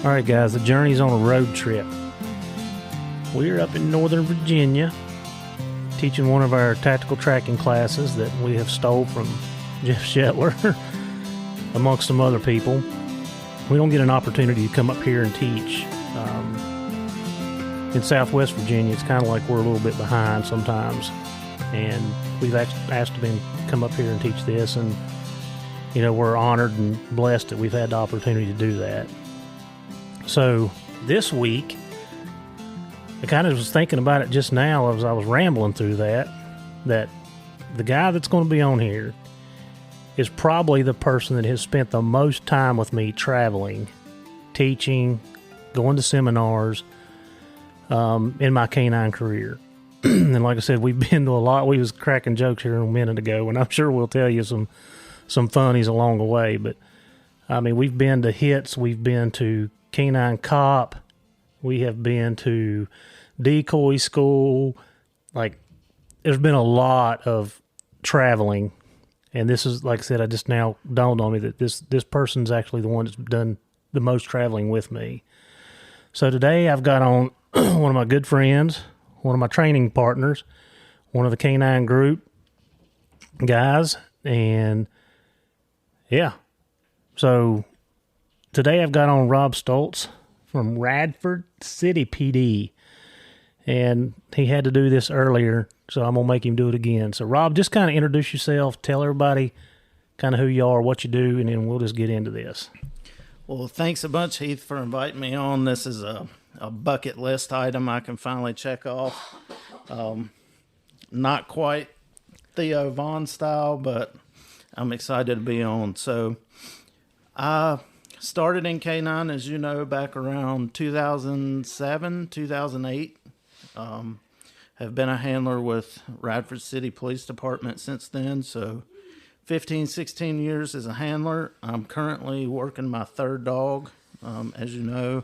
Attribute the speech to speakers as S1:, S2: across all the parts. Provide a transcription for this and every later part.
S1: All right, guys, the journey's on a road trip. We're up in Northern Virginia teaching one of our tactical tracking classes that we have stole from Jeff Shetler, amongst some other people. We don't get an opportunity to come up here and teach. In Southwest Virginia, it's kind of like we're a little bit behind sometimes. And we've asked to come up here and teach this, and, you know, we're honored and blessed that we've had the opportunity to do that. So this week, I kind of was thinking about it just now as I was rambling through that the guy that's going to be on here is probably the person that has spent the most time with me traveling, teaching, going to seminars in my canine career. And like I said, we've been to a lot. We was cracking jokes here a minute ago, and I'm sure we'll tell you some funnies along the way. But, I mean, we've been to hits. We've been to canine cop. We have been to decoy school. Like, there's been a lot of traveling. And this is, like I said, I just now dawned on me that this person's actually the one that's done the most traveling with me. So today I've got on one of my good friends, one of my training partners, one of the canine group guys, and yeah. So today I've got on Rob Stultz from Radford City PD, and he had to do this earlier, so I'm going to make him do it again. So Rob, just kind of introduce yourself, tell everybody kind of who you are, what you do, and then we'll just get into this.
S2: Well, thanks a bunch, Heath, for inviting me on. This is a bucket list item I can finally check off. Not quite Theo Vaughn style, but I'm excited to be on. So I started in K9, as you know, back around 2007, 2008. Have been a handler with Radford City Police Department since then, so 15, 16 years as a handler. I'm currently working my third dog, as you know.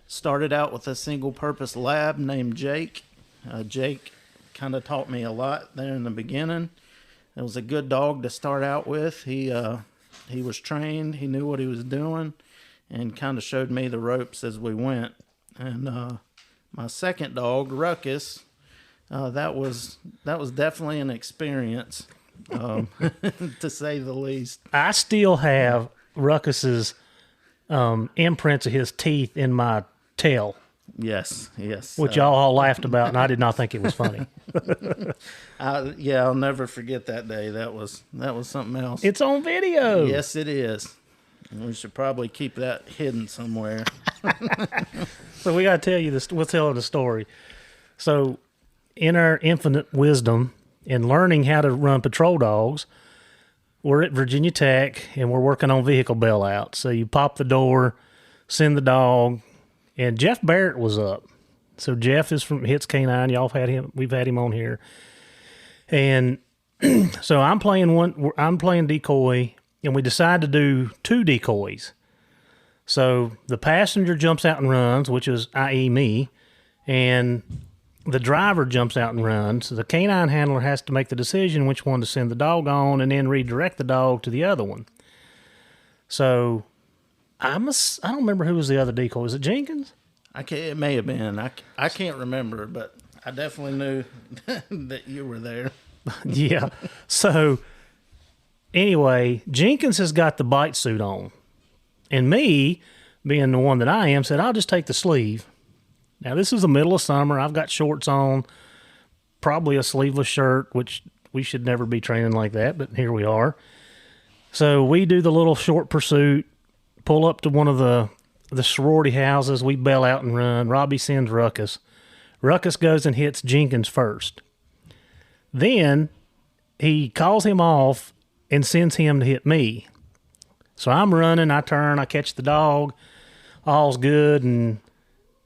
S2: Started out with a single-purpose lab named Jake. Jake kind of taught me a lot there in the beginning. It was a good dog to start out with. He was trained. He knew what he was doing and kind of showed me the ropes as we went. And my second dog, Ruckus, that was definitely an experience, to say the least.
S1: I still have Ruckus's imprints of his teeth in my tail.
S2: Yes.
S1: Which y'all all laughed about, and I did not think it was funny.
S2: I'll never forget that day. That was something else.
S1: It's on video.
S2: Yes, it is. We should probably keep that hidden somewhere.
S1: So we got to tell you this. We'll tell the story. So in our infinite wisdom in learning how to run patrol dogs, we're at Virginia Tech, and we're working on vehicle bailouts. So you pop the door, send the dog, and Jeff Barrett was up. So Jeff is from Hits K9. Y'all have had him. We've had him on here. And so I'm playing decoy, and we decide to do two decoys. So the passenger jumps out and runs, which is i.e. me, and the driver jumps out and runs. So the canine handler has to make the decision which one to send the dog on and then redirect the dog to the other one. So I don't remember who was the other decoy. Was it Jenkins?
S2: It may have been. I can't remember, but I definitely knew that you were there.
S1: Yeah. So anyway, Jenkins has got the bite suit on. And me, being the one that I am, said, I'll just take the sleeve. Now, this is the middle of summer. I've got shorts on, probably a sleeveless shirt, which we should never be training like that, but here we are. So we do the little short pursuit, pull up to one of the sorority houses. We bail out and run. Robbie sends Ruckus. Ruckus goes and hits Jenkins first. Then he calls him off and sends him to hit me. So I'm running, I turn, I catch the dog, all's good, and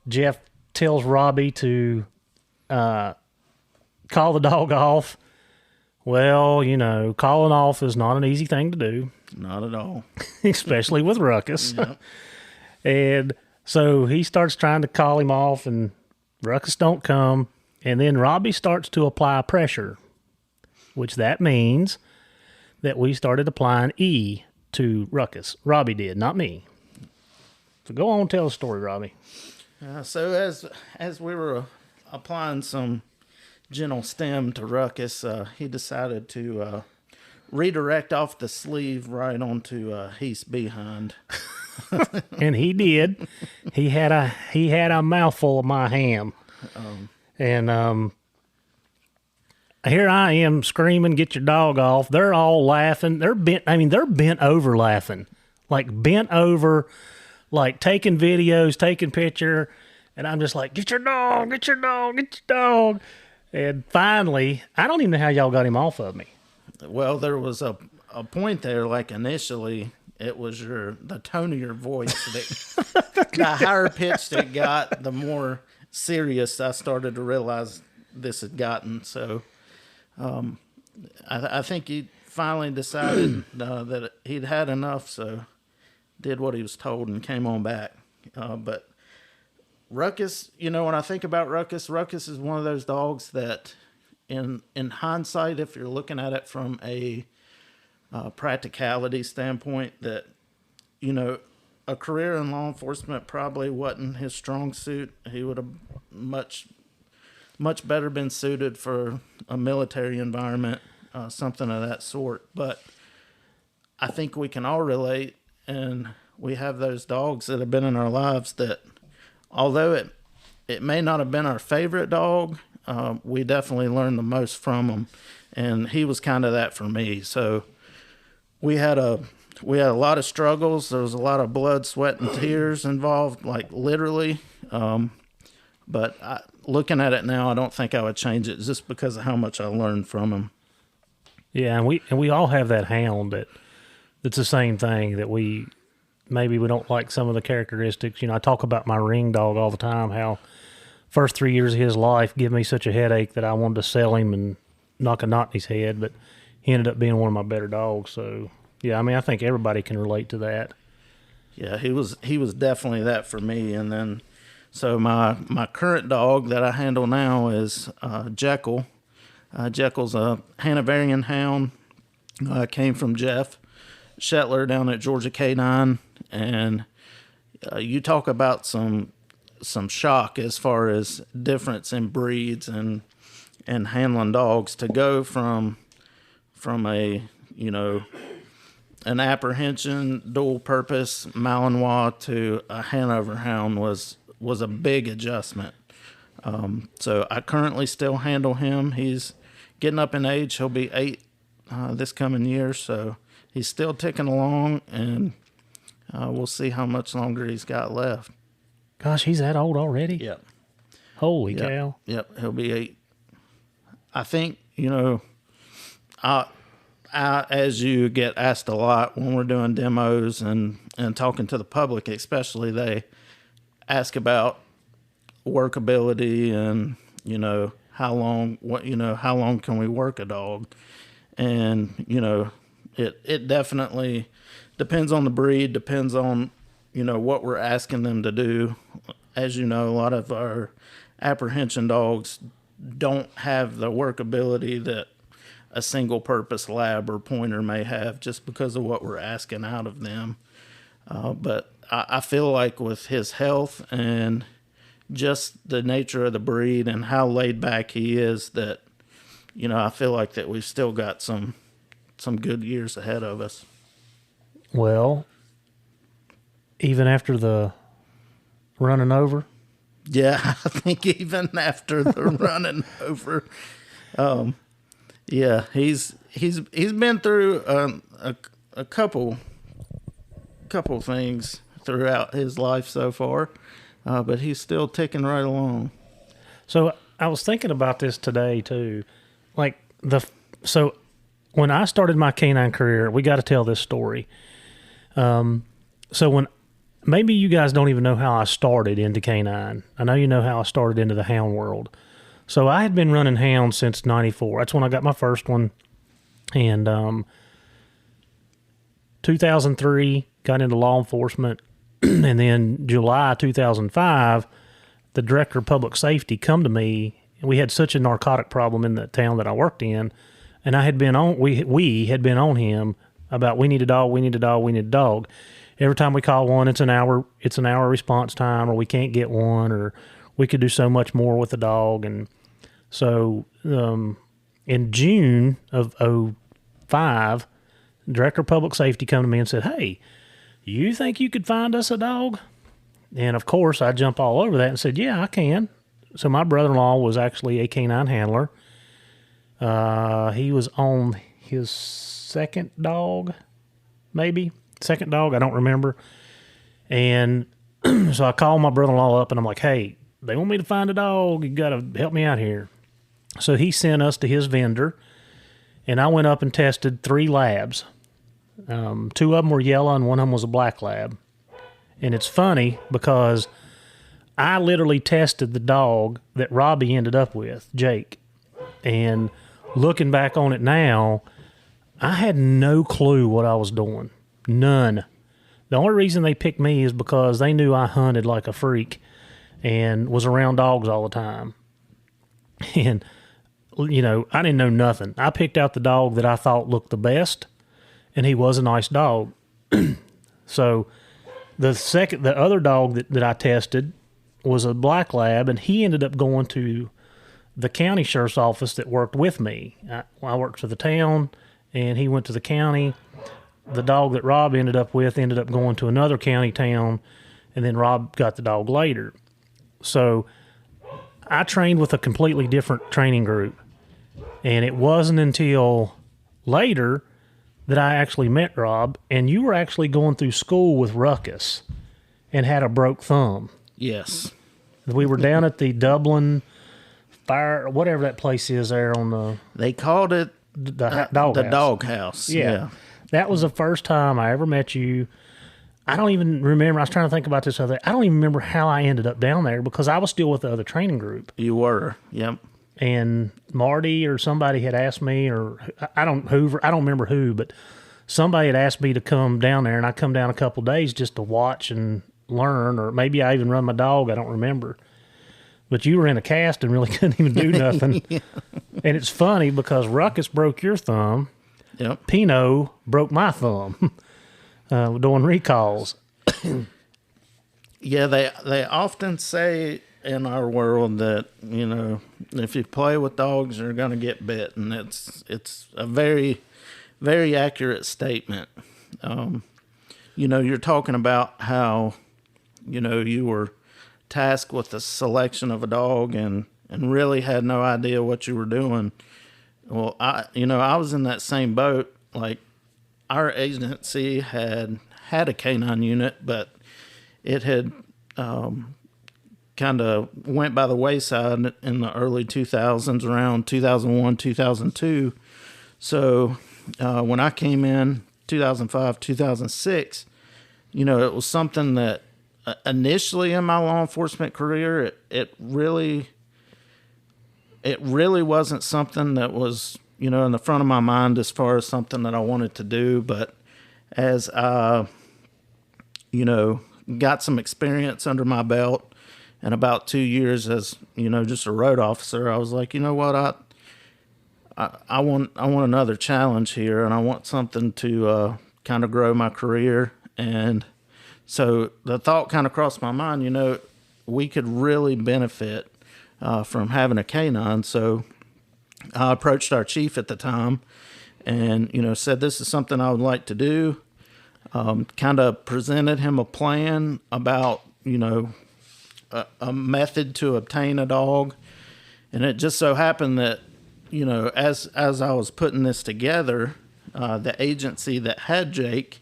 S1: Jeff tells Robbie to call the dog off. Well, you know, calling off is not an easy thing to do.
S2: Not at all.
S1: Especially with Ruckus.
S2: Yep.
S1: And so he starts trying to call him off, and Ruckus don't come. And then Robbie starts to apply pressure, which that means that we started applying E to Ruckus. Robbie did, not me. So go on, tell the story, Robbie.
S2: So as we were applying some gentle stem to Ruckus, he decided to redirect off the sleeve right onto Heath's behind.
S1: And he did. He had a mouthful of my ham. And here I am screaming, "Get your dog off." They're all laughing. They're bent over laughing. Like bent over, like taking videos, taking picture. And I'm just like, "Get your dog, get your dog, get your dog." And finally, I don't even know how y'all got him off of me.
S2: Well, there was a point there, like initially, it was the tone of your voice. The higher pitched it got, the more serious I started to realize this had gotten. So I think he finally decided that he'd had enough, so did what he was told and came on back. But Ruckus, when I think about Ruckus is one of those dogs that in hindsight, if you're looking at it from a practicality standpoint, that, a career in law enforcement probably wasn't his strong suit. He would have much better been suited for a military environment, something of that sort. But I think we can all relate, and we have those dogs that have been in our lives that, although it may not have been our favorite dog, we definitely learned the most from him, and he was kind of that for me. So we had a lot of struggles. There was a lot of blood, sweat, and tears involved, like literally. But looking at it now, I don't think I would change it just because of how much I learned from him.
S1: Yeah, and we all have that hound that's the same thing, that maybe we don't like some of the characteristics. I talk about my ring dog all the time, how first 3 years of his life gave me such a headache that I wanted to sell him and knock a knot in his head, but he ended up being one of my better dogs. So, yeah, I think everybody can relate to that.
S2: Yeah, he was definitely that for me. And then, so my current dog that I handle now is Jekyll. Jekyll's a Hanoverian hound. Came from Jeff Shetler down at Georgia K9, and you talk about some shock as far as difference in breeds and handling dogs. To go from a an apprehension dual purpose Malinois to a Hanover hound was a big adjustment. So I currently still handle him. He's getting up in age. He'll be 8 this coming year, so he's still ticking along, and we'll see how much longer he's got left.
S1: Gosh, he's that old already?
S2: Yep.
S1: Holy cow.
S2: Yep, he'll be 8. I think, as you get asked a lot when we're doing demos and talking to the public especially, they ask about workability and, how long can we work a dog? And, it definitely depends on the breed, depends on, what we're asking them to do. As you know, a lot of our apprehension dogs don't have the workability that a single purpose lab or pointer may have, just because of what we're asking out of them. But I feel like with his health and just the nature of the breed and how laid back he is, that, I feel like that we've still got some good years ahead of us.
S1: Well, even after the running over?
S2: Yeah, I think even after the running over, yeah, he's been through a couple things throughout his life so far, but he's still ticking right along.
S1: So I was thinking about this today too, so when I started my canine career, we got to tell this story. So when maybe you guys don't even know how I started into canine. I know you know how I started into the hound world. So I had been running hounds since '94. That's when I got my first one. And 2003, got into law enforcement. And then July 2005, the director of public safety come to me. We had such a narcotic problem in the town that I worked in. And I had been on, we had been on him about we need a dog. every time we call one, it's an hour response time, or we can't get one, or we could do so much more with the dog. And so in June of 2005, Director of Public Safety come to me and said, "Hey, you think you could find us a dog?" And of course, I jump all over that and said, "Yeah, I can." So my brother-in-law was actually a canine handler. He was on his second dog, I don't remember. And so I called my brother-in-law up and I'm like, "Hey, they want me to find a dog. You got to help me out here." So he sent us to his vendor, and I went up and tested 3 labs. 2 of them were yellow and one of them was a black lab. And it's funny because I literally tested the dog that Robbie ended up with, Jake. And looking back on it now, I had no clue what I was doing. None. The only reason they picked me is because they knew I hunted like a freak and was around dogs all the time. And, you know, I didn't know nothing. I picked out the dog that I thought looked the best, and he was a nice dog. So the other dog that I tested was a black lab, and he ended up going to the county sheriff's office that worked with me. I worked for the town, and he went to the county. The dog that Rob ended up with ended up going to another county town, and then Rob got the dog later. So I trained with a completely different training group, and it wasn't until later that I actually met Rob, and you were actually going through school with Ruckus and had a broke thumb.
S2: Yes.
S1: We were down at the Dublin Fire, whatever that place is there on the...
S2: They called it
S1: the dog
S2: house.
S1: Yeah. That was the first time I ever met you. I don't even remember. I was trying to think about this other... I don't even remember how I ended up down there because I was still with the other training group.
S2: You were, yep.
S1: And Marty or somebody had asked me, or I don't remember who, but somebody had asked me to come down there, and I come down a couple of days just to watch and learn, or maybe I even run my dog. I don't remember. But you were in a cast and really couldn't even do nothing. Yeah. And it's funny because Ruckus broke your thumb.
S2: Yep.
S1: Pino broke my thumb doing recalls.
S2: Yeah, they often say in our world that, you know, if you play with dogs, you're going to get bit, and it's a very, very accurate statement. You know, you're talking about how, you know, you were tasked with the selection of a dog and really had no idea what you were doing. Well, I was in that same boat. Like, our agency had a canine unit, but it had kind of went by the wayside in the early 2000s, around 2001, 2002. So when I came in 2005, 2006, you know, it was something that initially in my law enforcement career, it really wasn't something that was, you know, in the front of my mind as far as something that I wanted to do. But as I, you know, got some experience under my belt and about 2 years as, you know, just a road officer, I was like, you know what, I want another challenge here, and I want something to kind of grow my career. And so the thought kind of crossed my mind, you know, we could really benefit from having a canine. So I approached our chief at the time and, you know, said this is something I would like to do. Kind of presented him a plan about, you know, a method to obtain a dog. And it just so happened that, you know, as I was putting this together, the agency that had Jake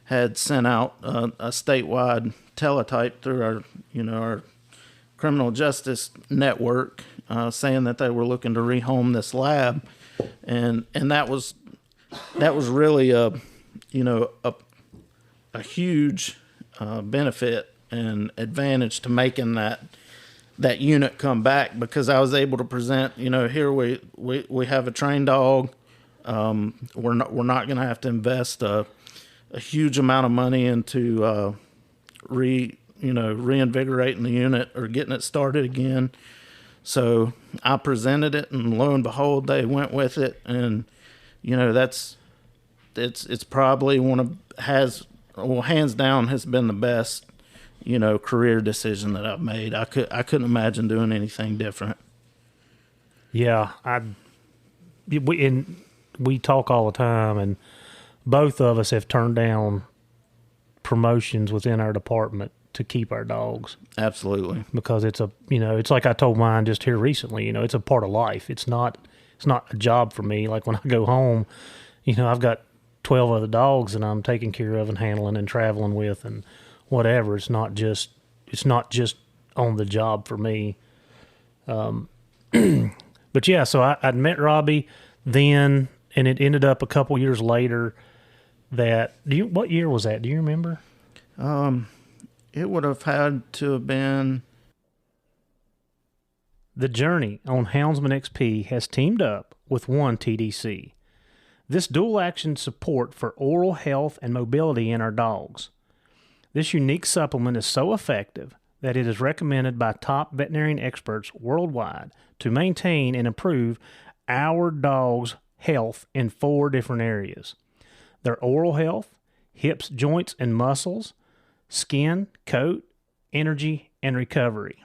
S2: had sent out a statewide teletype through our criminal justice network, saying that they were looking to rehome this lab, and that was really a huge benefit and advantage to making that unit come back, because I was able to present, you know, here we have a trained dog. We're not going to have to invest a huge amount of money into reinvigorating the unit or getting it started again. So I presented it, and lo and behold, they went with it. And, you know, it's probably has well, hands down, has been the best, career decision that I've made. I couldn't imagine doing anything different.
S1: Yeah, we talk all the time, and both of us have turned down promotions within our department to keep our dogs.
S2: Absolutely.
S1: Because it's it's like I told mine just here recently, it's a part of life. It's not a job for me. Like when I go home, I've got 12 other dogs that I'm taking care of and handling and traveling with and whatever. It's not just on the job for me. But yeah, so I'd met Robbie then, and it ended up a couple years later that, what year was that? Do you remember?
S2: It would have had to have been...
S1: The Journey on Houndsman XP has teamed up with One TDC. This dual-action support for oral health and mobility in our dogs. This unique supplement is so effective that it is recommended by top veterinarian experts worldwide to maintain and improve our dog's health in 4 different areas. Their oral health, hips, joints, and muscles, skin, coat, energy, and recovery.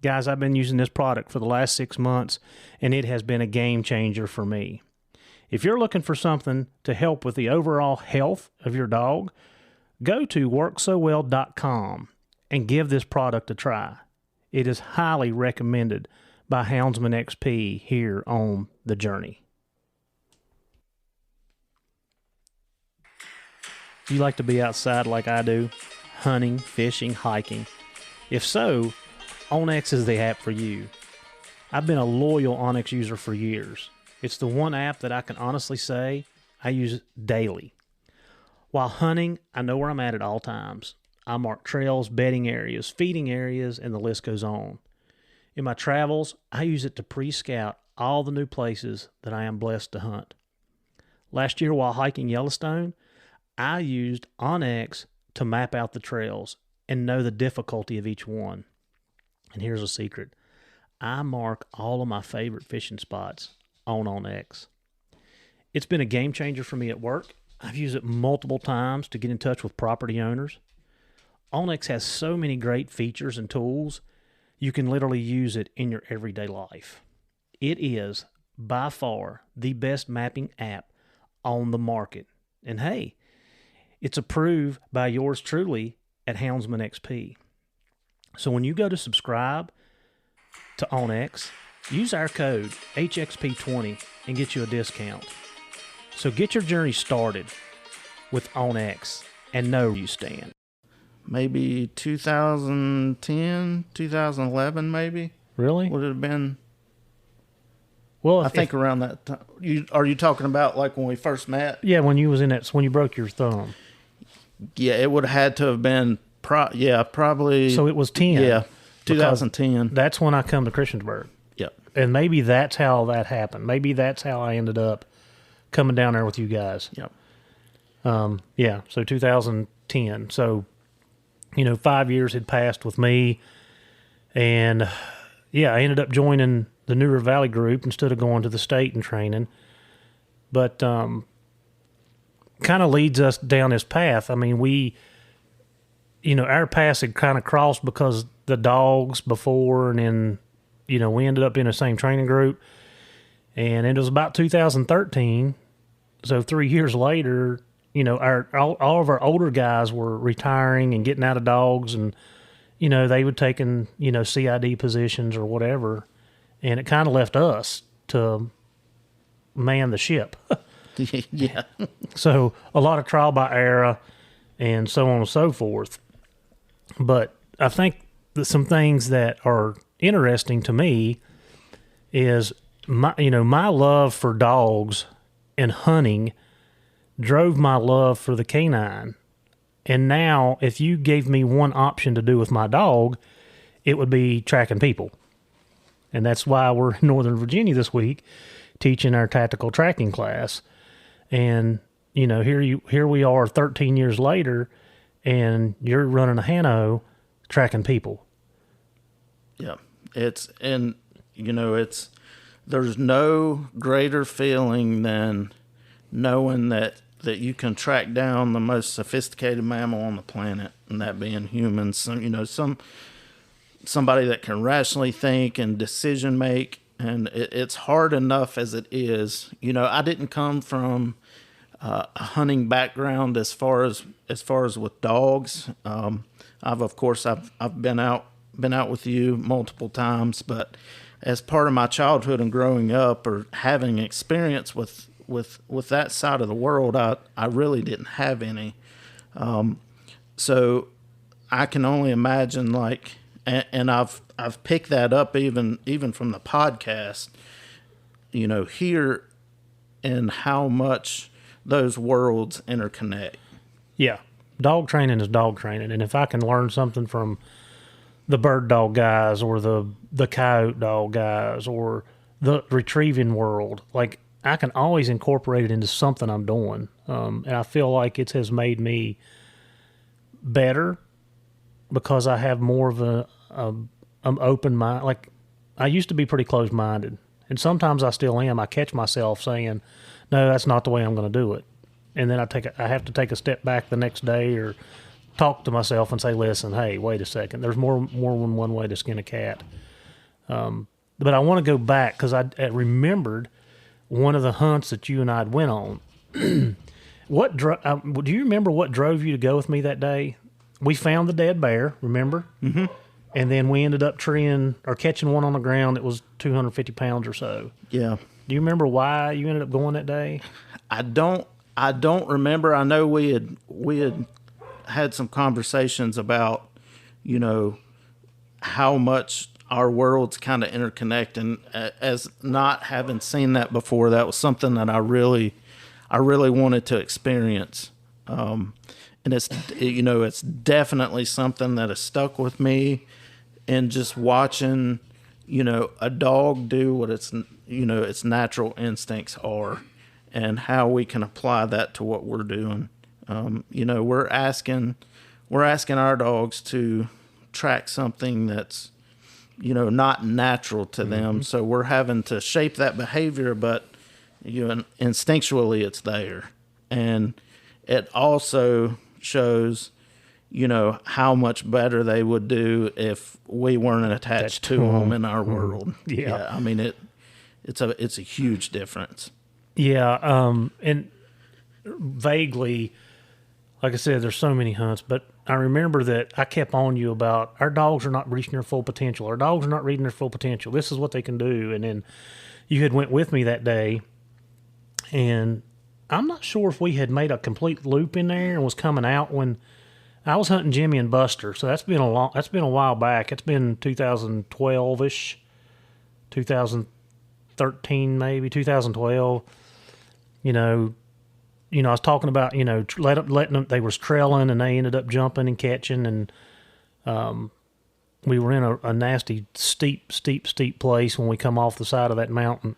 S1: Guys, I've been using this product for the last 6 months, and it has been a game changer for me. If you're looking for something to help with the overall health of your dog, go to worksowell.com and give this product a try. It is highly recommended by Houndsman XP here on The Journey. Do you like to be outside like I do? Hunting, fishing, hiking? If so, Onyx is the app for you. I've been a loyal Onyx user for years. It's the one app that I can honestly say I use daily. While hunting, I know where I'm at all times. I mark trails, bedding areas, feeding areas, and the list goes on. In my travels, I use it to pre-scout all the new places that I am blessed to hunt. Last year while hiking Yellowstone, I used Onyx to map out the trails and know the difficulty of each one. And here's a secret. I mark all of my favorite fishing spots on Onyx. It's been a game changer for me at work. I've used it multiple times to get in touch with property owners. Onyx has so many great features and tools, you can literally use it in your everyday life. It is, by far, the best mapping app on the market. And hey, it's approved by yours truly at Houndsman XP. So when you go to subscribe to Onyx, use our code HXP20 and get you a discount. So get your journey started with Onyx and know where you stand.
S2: Maybe 2010, 2011 maybe.
S1: Really?
S2: Would it have been?
S1: Well,
S2: I think around that time. Are you talking about like when we first met?
S1: Yeah, when you was in that, when you broke your thumb.
S2: Yeah, it would have had to have been, probably.
S1: So it was 10.
S2: Yeah, 2010.
S1: That's when I come to Christiansburg.
S2: Yep.
S1: And maybe that's how that happened. Maybe that's how I ended up coming down there with you guys.
S2: Yep.
S1: Yeah, so 2010. So, 5 years had passed with me. And, yeah, I ended up joining the New River Valley group instead of going to the state and training. But kind of leads us down this path. I mean, we, our paths had kind of crossed because the dogs before, and then, we ended up in the same training group. And it was about 2013. So 3 years later, all of our older guys were retiring and getting out of dogs, and, they would take in, CID positions or whatever. And it kind of left us to man the ship.
S2: Yeah.
S1: So a lot of trial by error and so on and so forth. But I think that some things that are interesting to me is my love for dogs and hunting drove my love for the canine. And now if you gave me one option to do with my dog, it would be tracking people. And that's why we're in Northern Virginia this week teaching our tactical tracking class. And, here we are 13 years later, and you're running a Hano tracking people.
S2: Yeah. There's no greater feeling than knowing that that you can track down the most sophisticated mammal on the planet, and that being humans. So, somebody that can rationally think and decision make, and it's hard enough as it is. I didn't come from a hunting background as far as with dogs. I've been out with you multiple times, but as part of my childhood and growing up, or having experience with that side of the world, I really didn't have any. So I can only imagine, and I've picked that up even from the podcast, here, and how much those worlds interconnect.
S1: Yeah. Dog training is dog training. And if I can learn something from the bird dog guys, or the coyote dog guys, or the retrieving world, I can always incorporate it into something I'm doing. And I feel like it has made me better because I have more of an open mind. I used to be pretty closed-minded, and sometimes I still am. I catch myself saying, no, that's not the way I'm going to do it. And then I have to take a step back the next day, or talk to myself and say, listen, hey, wait a second. There's more than one way to skin a cat. But I want to go back because I remembered one of the hunts that you and I went on. Do you remember what drove you to go with me that day? We found the dead bear, remember? Mm-hmm. And then we ended up catching one on the ground that was 250 pounds or so. Yeah. Do you remember why you ended up going that day?
S2: I don't remember. I know we had some conversations about, how much our worlds kind of interconnect, and as not having seen that before, that was something that I really wanted to experience. And it's definitely something that has stuck with me, and just watching, a dog do what its natural instincts are, and how we can apply that to what we're doing. We're asking our dogs to track something that's, not natural to them. Mm-hmm. So we're having to shape that behavior, but instinctually it's there. And it also shows, how much better they would do if we weren't attached to them in our world. Yeah. I mean, it's a huge difference.
S1: Yeah. And vaguely, like I said, there's so many hunts, but I remember that I kept on you about our dogs are not reaching their full potential. Our dogs are not reaching their full potential. This is what they can do. And then you had went with me that day, and I'm not sure if we had made a complete loop in there and was coming out when I was hunting Jimmy and Buster. So that's been a while back. It's been 2012-ish, 2013 maybe, 2012. I was talking about, letting them, they was trailing and they ended up jumping and catching, and we were in a nasty, steep place when we come off the side of that mountain.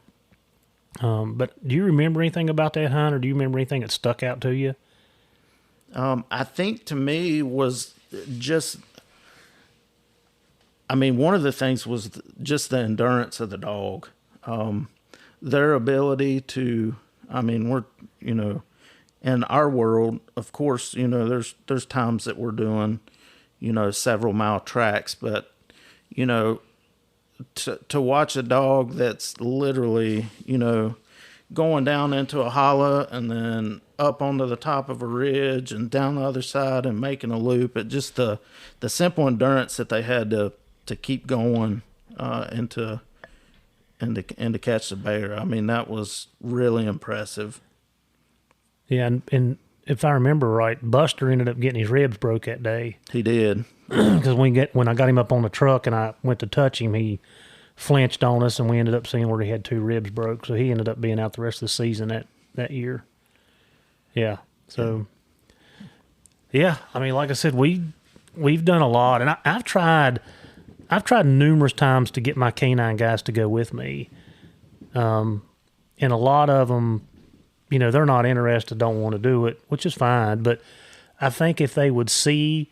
S1: But do you remember anything about that hunt, or do you remember anything that stuck out to you?
S2: I think to me was just, one of the things was just the endurance of the dog. Their ability to, we're, in our world, of course, there's times that we're doing, several mile tracks, but, to watch a dog that's literally, going down into a hollow and then up onto the top of a ridge and down the other side and making a loop, it just the simple endurance that they had to keep going and to catch the bear. That was really impressive.
S1: Yeah, and if I remember right, Buster ended up getting his ribs broke that day.
S2: He did.
S1: Because when I got him up on the truck and I went to touch him, he flinched on us, and we ended up seeing where he had 2 ribs broke. So he ended up being out the rest of the season that year. Yeah. So, yeah. Like I said, we've done a lot, and I've tried numerous times to get my canine guys to go with me, and a lot of them, they're not interested, don't want to do it, which is fine. But I think if they would see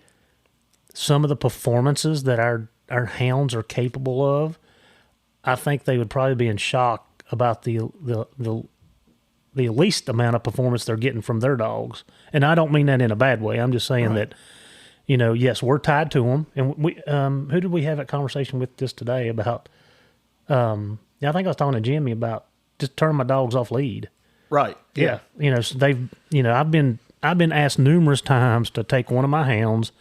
S1: some of the performances that our hounds are capable of, I think they would probably be in shock about the the least amount of performance they're getting from their dogs. And I don't mean that in a bad way. I'm just saying that, yes, we're tied to them. And we, who did we have a conversation with just today about, I think I was talking to Jimmy about just turning my dogs off lead.
S2: Right.
S1: Yeah. So they've, I've been asked numerous times to take one of my hounds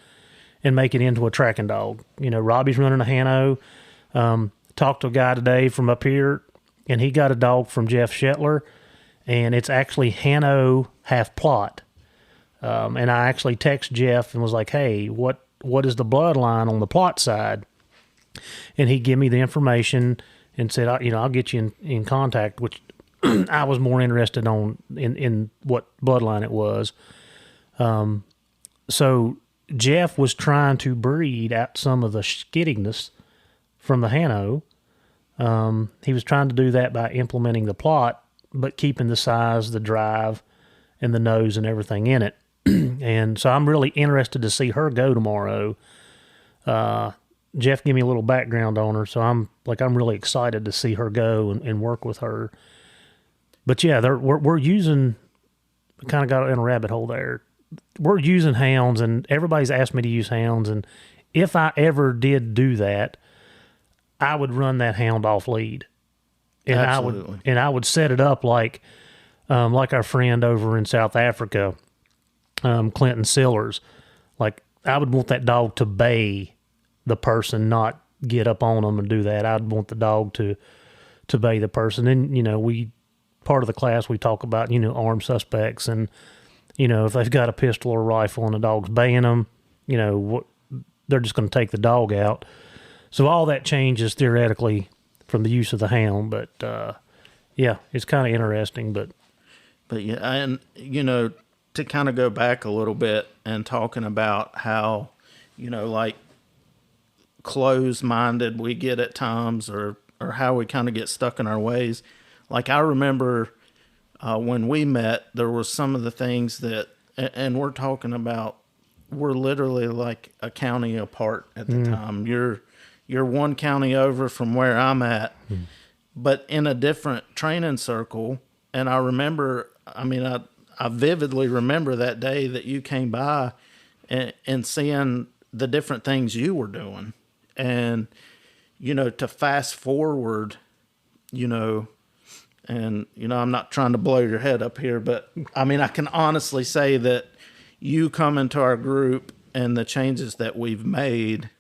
S1: and make it into a tracking dog. Robbie's running a Hano. Talked to a guy today from up here, and he got a dog from Jeff Shetler, and it's actually Hano half plot. And I actually text Jeff and was like, hey, what is the bloodline on the plot side? And he gave me the information and said, I'll get you in contact, which I was more interested in what bloodline it was. So Jeff was trying to breed out some of the skiddiness from the Hano. He was trying to do that by implementing the plot, but keeping the size, the drive, and the nose and everything in it. And so I'm really interested to see her go tomorrow. Jeff gave me a little background on her, so I'm really excited to see her go and work with her. But yeah, we're using, kind of got in a rabbit hole there. We're using hounds, and everybody's asked me to use hounds, and if I ever did do that, I would run that hound off lead, and
S2: Absolutely.
S1: I would set it up like our friend over in South Africa, Clinton Sillers. Like, I would want that dog to bay the person, not get up on them and do that. I'd want the dog to bay the person. And part of the class we talk about armed suspects, and if they've got a pistol or a rifle and the dog's baying them, they're just going to take the dog out. So all that changes theoretically from the use of the hound, but it's kind of interesting. But
S2: yeah, and to kind of go back a little bit and talking about how like closed-minded we get at times, or how we kind of get stuck in our ways. Like, I remember when we met, there were some of the things that, and we're talking about, we're literally like a county apart at the time. You're one county over from where I'm at, but in a different training circle. And I remember, I vividly remember that day that you came by and seeing the different things you were doing. And, to fast forward, and, I'm not trying to blow your head up here, but I can honestly say that you come into our group and the changes that we've made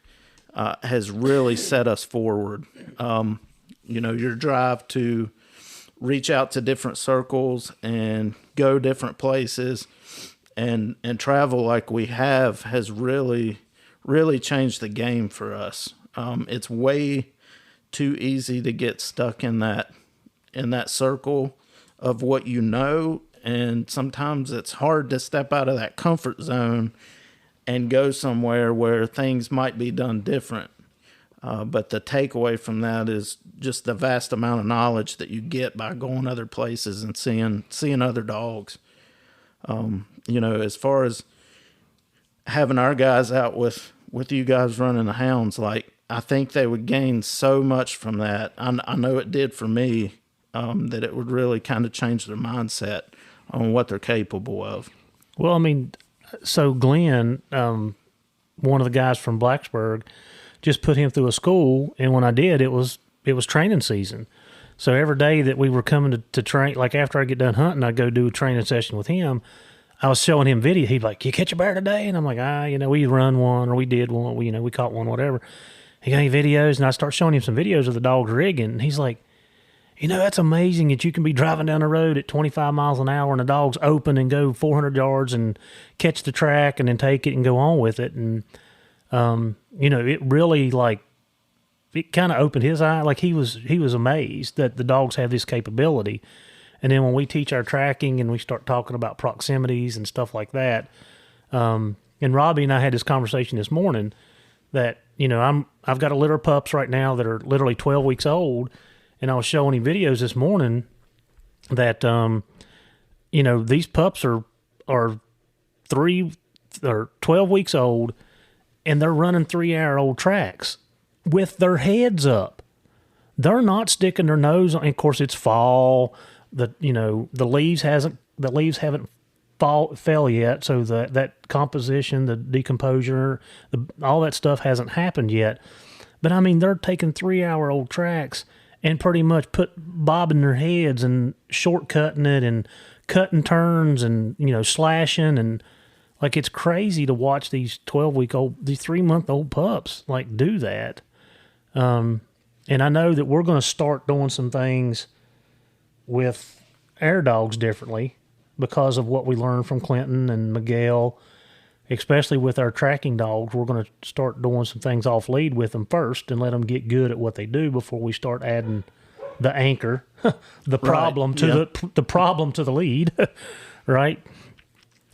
S2: has really set us forward. Your drive to reach out to different circles and go different places and travel like we have has really, really changed the game for us. It's way too easy to get stuck in that circle of what and sometimes it's hard to step out of that comfort zone and go somewhere where things might be done different. But the takeaway from that is just the vast amount of knowledge that you get by going other places and seeing other dogs. As far as having our guys out with you guys running the hounds, like, I think they would gain so much from that. I know it did for me, that it would really kind of change their mindset on what they're capable of.
S1: Well, so Glenn, one of the guys from Blacksburg, just put him through a school, and when I did, it was training season. So every day that we were coming to train, like after I get done hunting, I'd go do a training session with him. I was showing him video. He'd be like, "You catch a bear today?" And I'm like, we run one, or we did one, we caught one, whatever. He got any videos? And I start showing him some videos of the dogs rigging, and he's like, that's amazing that you can be driving down the road at 25 miles an hour and the dog's open and go 400 yards and catch the track and then take it and go on with it. And, it really, like, it kind of opened his eye. Like, he was amazed that the dogs have this capability. And then when we teach our tracking and we start talking about proximities and stuff like that, and Robbie and I had this conversation this morning that, I've got a litter of pups right now that are literally 12 weeks old. And I was showing him videos this morning that, these pups are 12 weeks old, and they're running 3-hour-old tracks with their heads up. They're not sticking their nose on. Of course, it's fall. the leaves haven't fell yet, so that composition, the decomposure, all that stuff hasn't happened yet. But I mean, they're taking 3-hour-old tracks and pretty much bobbing their heads and shortcutting it and cutting turns and slashing, and like it's crazy to watch these 3-month-old pups like do that. And I know that we're going to start doing some things with our dogs differently because of what we learned from Clinton and Miguel, especially with our tracking dogs. We're going to start doing some things off lead with them first and let them get good at what they do before we start adding the anchor, the problem the problem to the lead, right?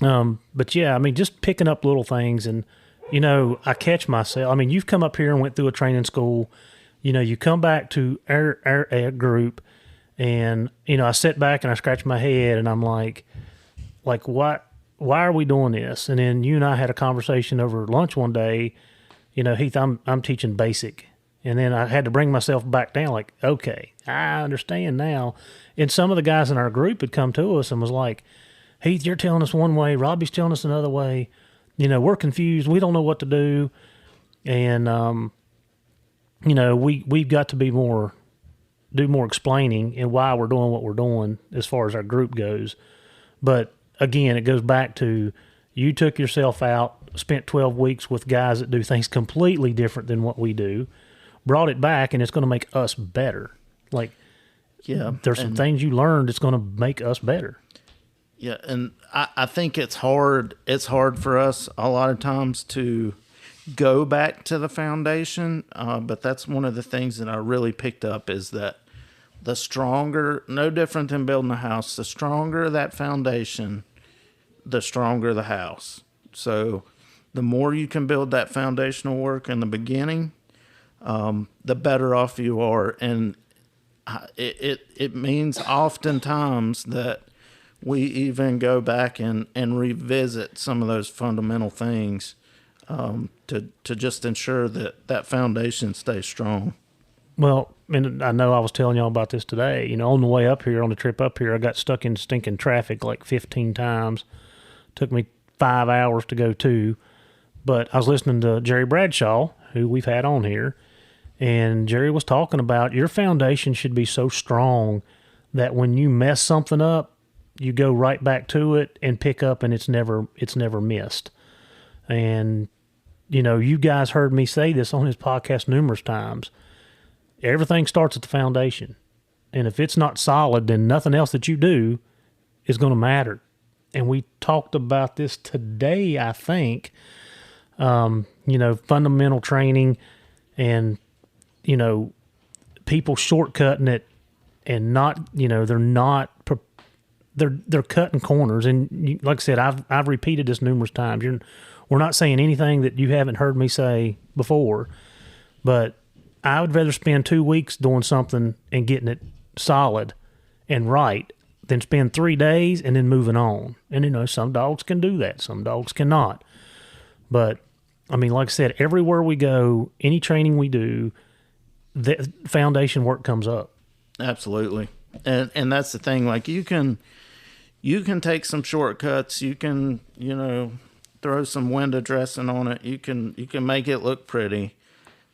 S1: But yeah, I mean, just picking up little things, and I catch myself. I mean, you've come up here and went through a training school. You come back to our group, and I sit back and I scratch my head, and I'm like, why are we doing this? And then you and I had a conversation over lunch one day. Heath, I'm teaching basic, and then I had to bring myself back down. Like, okay, I understand now. And some of the guys in our group had come to us and was like, Heath, you're telling us one way, Robbie's telling us another way. We're confused. We don't know what to do. And, we've got to do more explaining and why we're doing what we're doing as far as our group goes. But again, it goes back to you took yourself out, spent 12 weeks with guys that do things completely different than what we do, brought it back, and it's going to make us better. Like, yeah, there's some things you learned that's going to make us better.
S2: Yeah, and I think it's hard. It's hard for us a lot of times to go back to the foundation, but that's one of the things that I really picked up is that the stronger, no different than building a house, the stronger that foundation, the stronger the house. So the more you can build that foundational work in the beginning, the better off you are. And it means oftentimes that we even go back and revisit some of those fundamental things to just ensure that foundation stays strong.
S1: Well, and I know I was telling y'all about this today. On the way up here, on the trip up here, I got stuck in stinking traffic like 15 times. Took me 5 hours to go to. But I was listening to Jerry Bradshaw, who we've had on here, and Jerry was talking about your foundation should be so strong that when you mess something up, you go right back to it and pick up, and it's never missed. And, you guys heard me say this on his podcast numerous times. Everything starts at the foundation. And if it's not solid, then nothing else that you do is going to matter. And we talked about this today, I think. Fundamental training and, people shortcutting it and not, they're cutting corners. And like I said, I've repeated this numerous times. We're not saying anything that you haven't heard me say before, but I would rather spend 2 weeks doing something and getting it solid and right than spend 3 days and then moving on. And, some dogs can do that. Some dogs cannot. But, I mean, like I said, everywhere we go, any training we do, the foundation work comes up.
S2: Absolutely. And that's the thing. Like, you can take some shortcuts. You can, throw some window dressing on it. You can make it look pretty.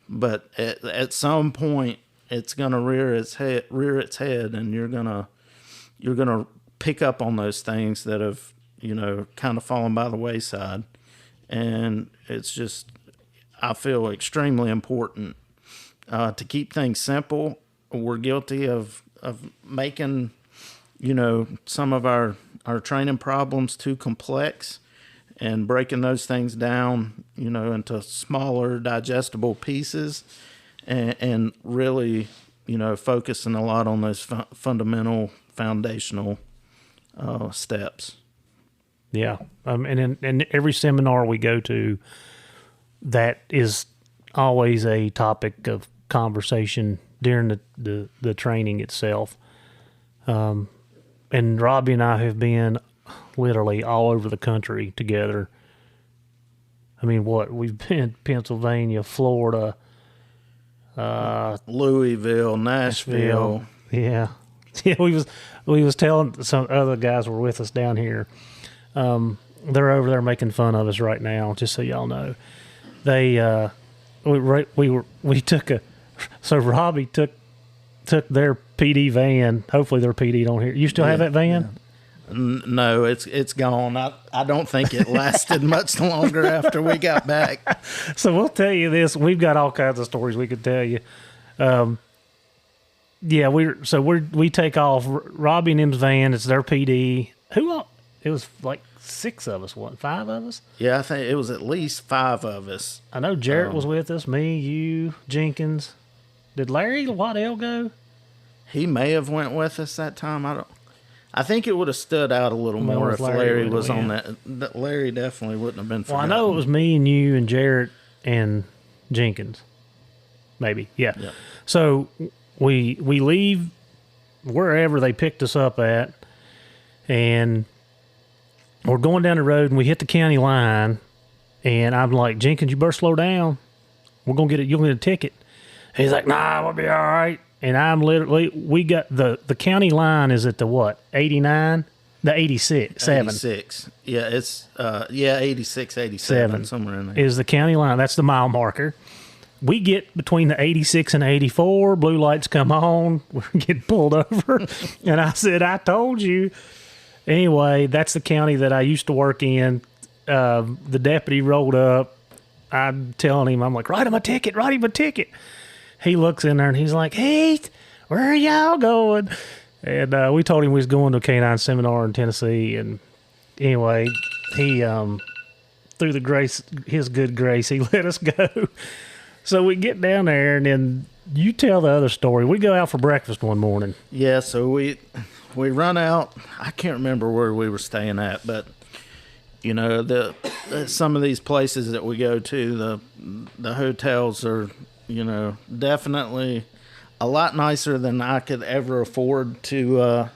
S2: But at some point, it's gonna rear its head, and you're gonna pick up on those things that have kind of fallen by the wayside, and it's just, I feel, extremely important to keep things simple. We're guilty of making some of our training problems too complex, and breaking those things down, into smaller, digestible pieces, and really, focusing a lot on those fundamental, foundational steps.
S1: Yeah, and in every seminar we go to, that is always a topic of conversation during the training itself. And Robbie and I have been literally all over the country together. I mean, we've been Pennsylvania, Florida,
S2: Louisville, Nashville.
S1: Yeah. Yeah, we was telling some other guys were with us down here. They're over there making fun of us right now, just so y'all know. They we took so Robbie took their PD van. Hopefully their PD don't hear. You still have that van?
S2: Yeah. No, it's gone. I don't think it lasted much longer after we got back.
S1: So we'll tell you this. We've got all kinds of stories we could tell you. Yeah, we take off. Robbie and him's van. It's their PD. Who all? It was like 6 of us. What? 5 of us?
S2: Yeah, I think it was at least 5 of us.
S1: I know Jarrett was with us. Me, you, Jenkins. Did Larry Waddell go?
S2: He may have went with us that time. I think it would have stood out a little more if Larry was on that. Larry definitely wouldn't have been forgotten.
S1: Well, I know it was me and you and Jarrett and Jenkins. Maybe, yeah. So we leave wherever they picked us up at, and we're going down the road, and we hit the county line, and I'm like, Jenkins, you better slow down. We're going to get it. You'll get a ticket. He's like, nah, we'll be all right. And I'm literally, we got the county line is at the what? 89? The 86,
S2: 86. Yeah, it's, 86, 87, somewhere in there.
S1: Is the county line. That's the mile marker. We get between the 86 and 84. Blue lights come on. We're getting pulled over. And I said, I told you. Anyway, that's the county that I used to work in. The deputy rolled up. I'm telling him, I'm like, write him a ticket. He looks in there and he's like, Heath, where are y'all going? And we told him we was going to a canine seminar in Tennessee. And anyway, he, through his good grace, he let us go. So we get down there, and then you tell the other story. We go out for breakfast one morning.
S2: Yeah, so we run out. I can't remember where we were staying at, but you know, some of these places that we go to, the hotels are, you know, definitely a lot nicer than I could ever afford to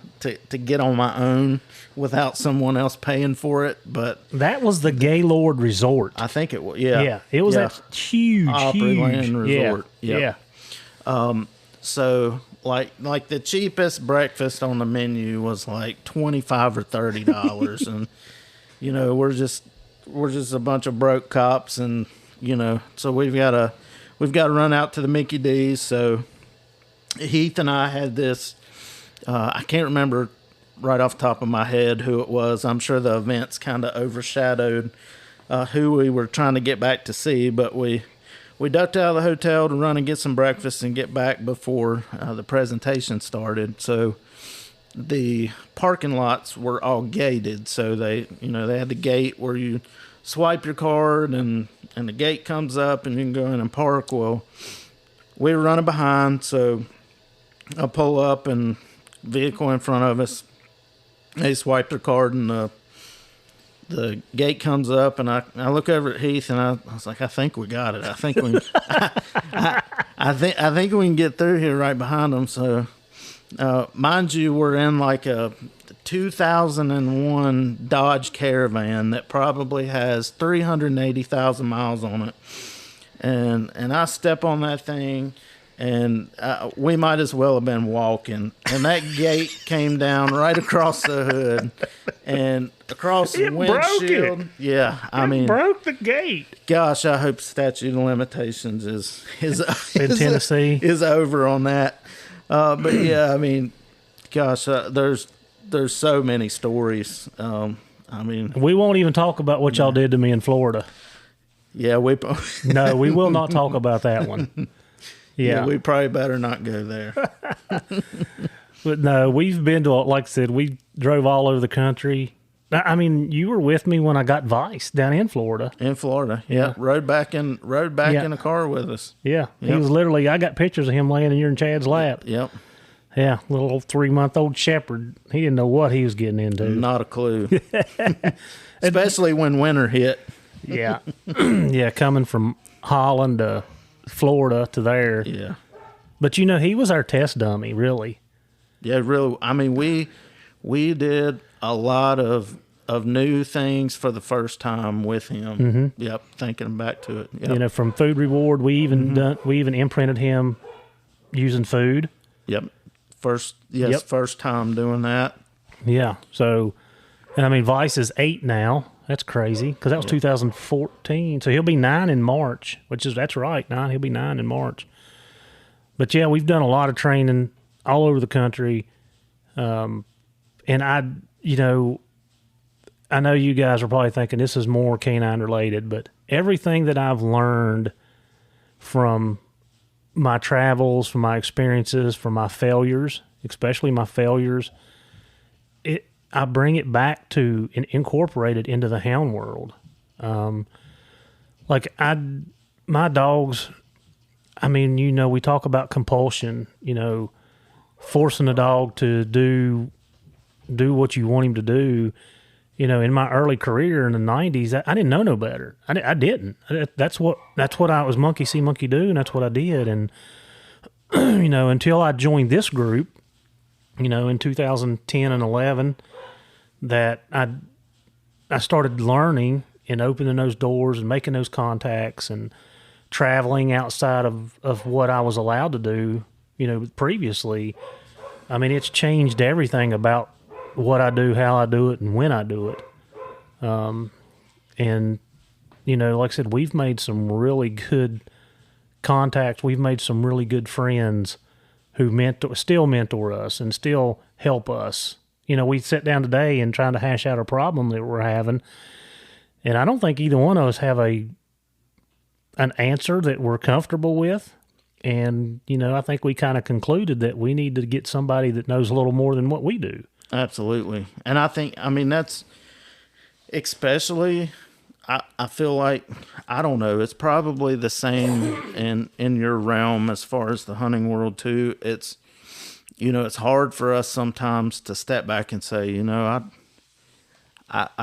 S2: get on my own without someone else paying for it. But
S1: that was the Gaylord Resort.
S2: I think it was. Yeah,
S1: it was that huge
S2: Opryland Resort.
S1: Yeah.
S2: So like the cheapest breakfast on the menu was like $25 or $30, and you know, we're just a bunch of broke cops, and you know, so we've got to run out to the Mickey D's. So Heath and I had this. I can't remember right off the top of my head who it was. I'm sure the events kind of overshadowed who we were trying to get back to see, but we ducked out of the hotel to run and get some breakfast and get back before the presentation started. So the parking lots were all gated. So they had the gate where you swipe your card and the gate comes up and you can go in and park. Well, we were running behind, so I pull up and vehicle in front of us. They swipe their card and the gate comes up, and I look over at Heath and I was like, I think we got it. I think we I think we can get through here right behind them. So mind you, we're in like a 2001 Dodge Caravan that probably has 380,000 miles on it. And I step on that thing, and we might as well have been walking. And that gate came down right across the hood and across the windshield. Yeah, I mean,
S1: broke the gate.
S2: Gosh, I hope statute of limitations is
S1: in Tennessee
S2: is over on that. But yeah, I mean, gosh, there's so many stories. I mean,
S1: we won't even talk about what y'all did to me in Florida.
S2: Yeah,
S1: no, we will not talk about that one. Yeah,
S2: we probably better not go there.
S1: But no, we've been to, like I said, we drove all over the country. I mean, you were with me when I got Vice down in Florida.
S2: In Florida, yeah. Rode back in the car with us.
S1: Yeah, yep. He was literally. I got pictures of him laying in your and Chad's lap.
S2: Yep.
S1: Yeah, little 3-month-old shepherd. He didn't know what he was getting into.
S2: Not a clue. Especially when winter hit.
S1: Yeah. Yeah, coming from Holland to Florida to there.
S2: Yeah.
S1: But, you know, he was our test dummy, really.
S2: Yeah, really. I mean, we did a lot of new things for the first time with him. Mm-hmm. Yep, thinking back to it. Yep.
S1: You know, from food reward, we even imprinted him using food.
S2: Yep. First time doing that.
S1: Yeah. So, and I mean, Vice is 8 now. That's crazy because that was 2014. So he'll be 9 in March, that's right, 9. He'll be 9 in March. But yeah, we've done a lot of training all over the country. And I know you guys are probably thinking this is more canine related, but everything that I've learned from my travels, from my experiences, from my failures, especially my failures, I bring it back to and incorporate it into the hound world. My dogs, I mean, we talk about compulsion, forcing a dog to do what you want him to do. In my early career in the 90s, I didn't know no better. I didn't. That's what I was monkey see, monkey do, and that's what I did. And, until I joined this group, in 2010 and 11, that I started learning and opening those doors and making those contacts and traveling outside of what I was allowed to do, previously. I mean, it's changed everything about what I do, how I do it, and when I do it. And, like I said, we've made some really good contacts. We've made some really good friends who still mentor us and still help us. We sit down today and trying to hash out a problem that we're having. And I don't think either one of us have an answer that we're comfortable with. And, I think we kind of concluded that we need to get somebody that knows a little more than what we do.
S2: Absolutely. And that's especially, I feel like, I don't know, it's probably the same in your realm as far as the hunting world too. It's, it's hard for us sometimes to step back and say, I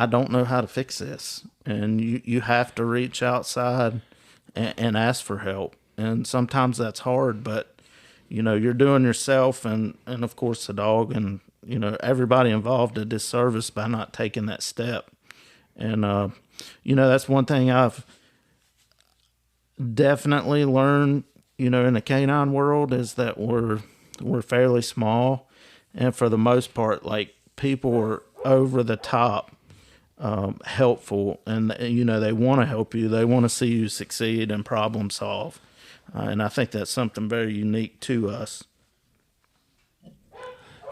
S2: don't know how to fix this. And you have to reach outside and ask for help. And sometimes that's hard, but, you're doing yourself and of course the dog and, everybody involved a disservice by not taking that step. And, that's one thing I've definitely learned, in the canine world is that we're fairly small. And for the most part, like, people are over the top, helpful, and, they want to help you. They want to see you succeed and problem solve. And I think that's something very unique to us.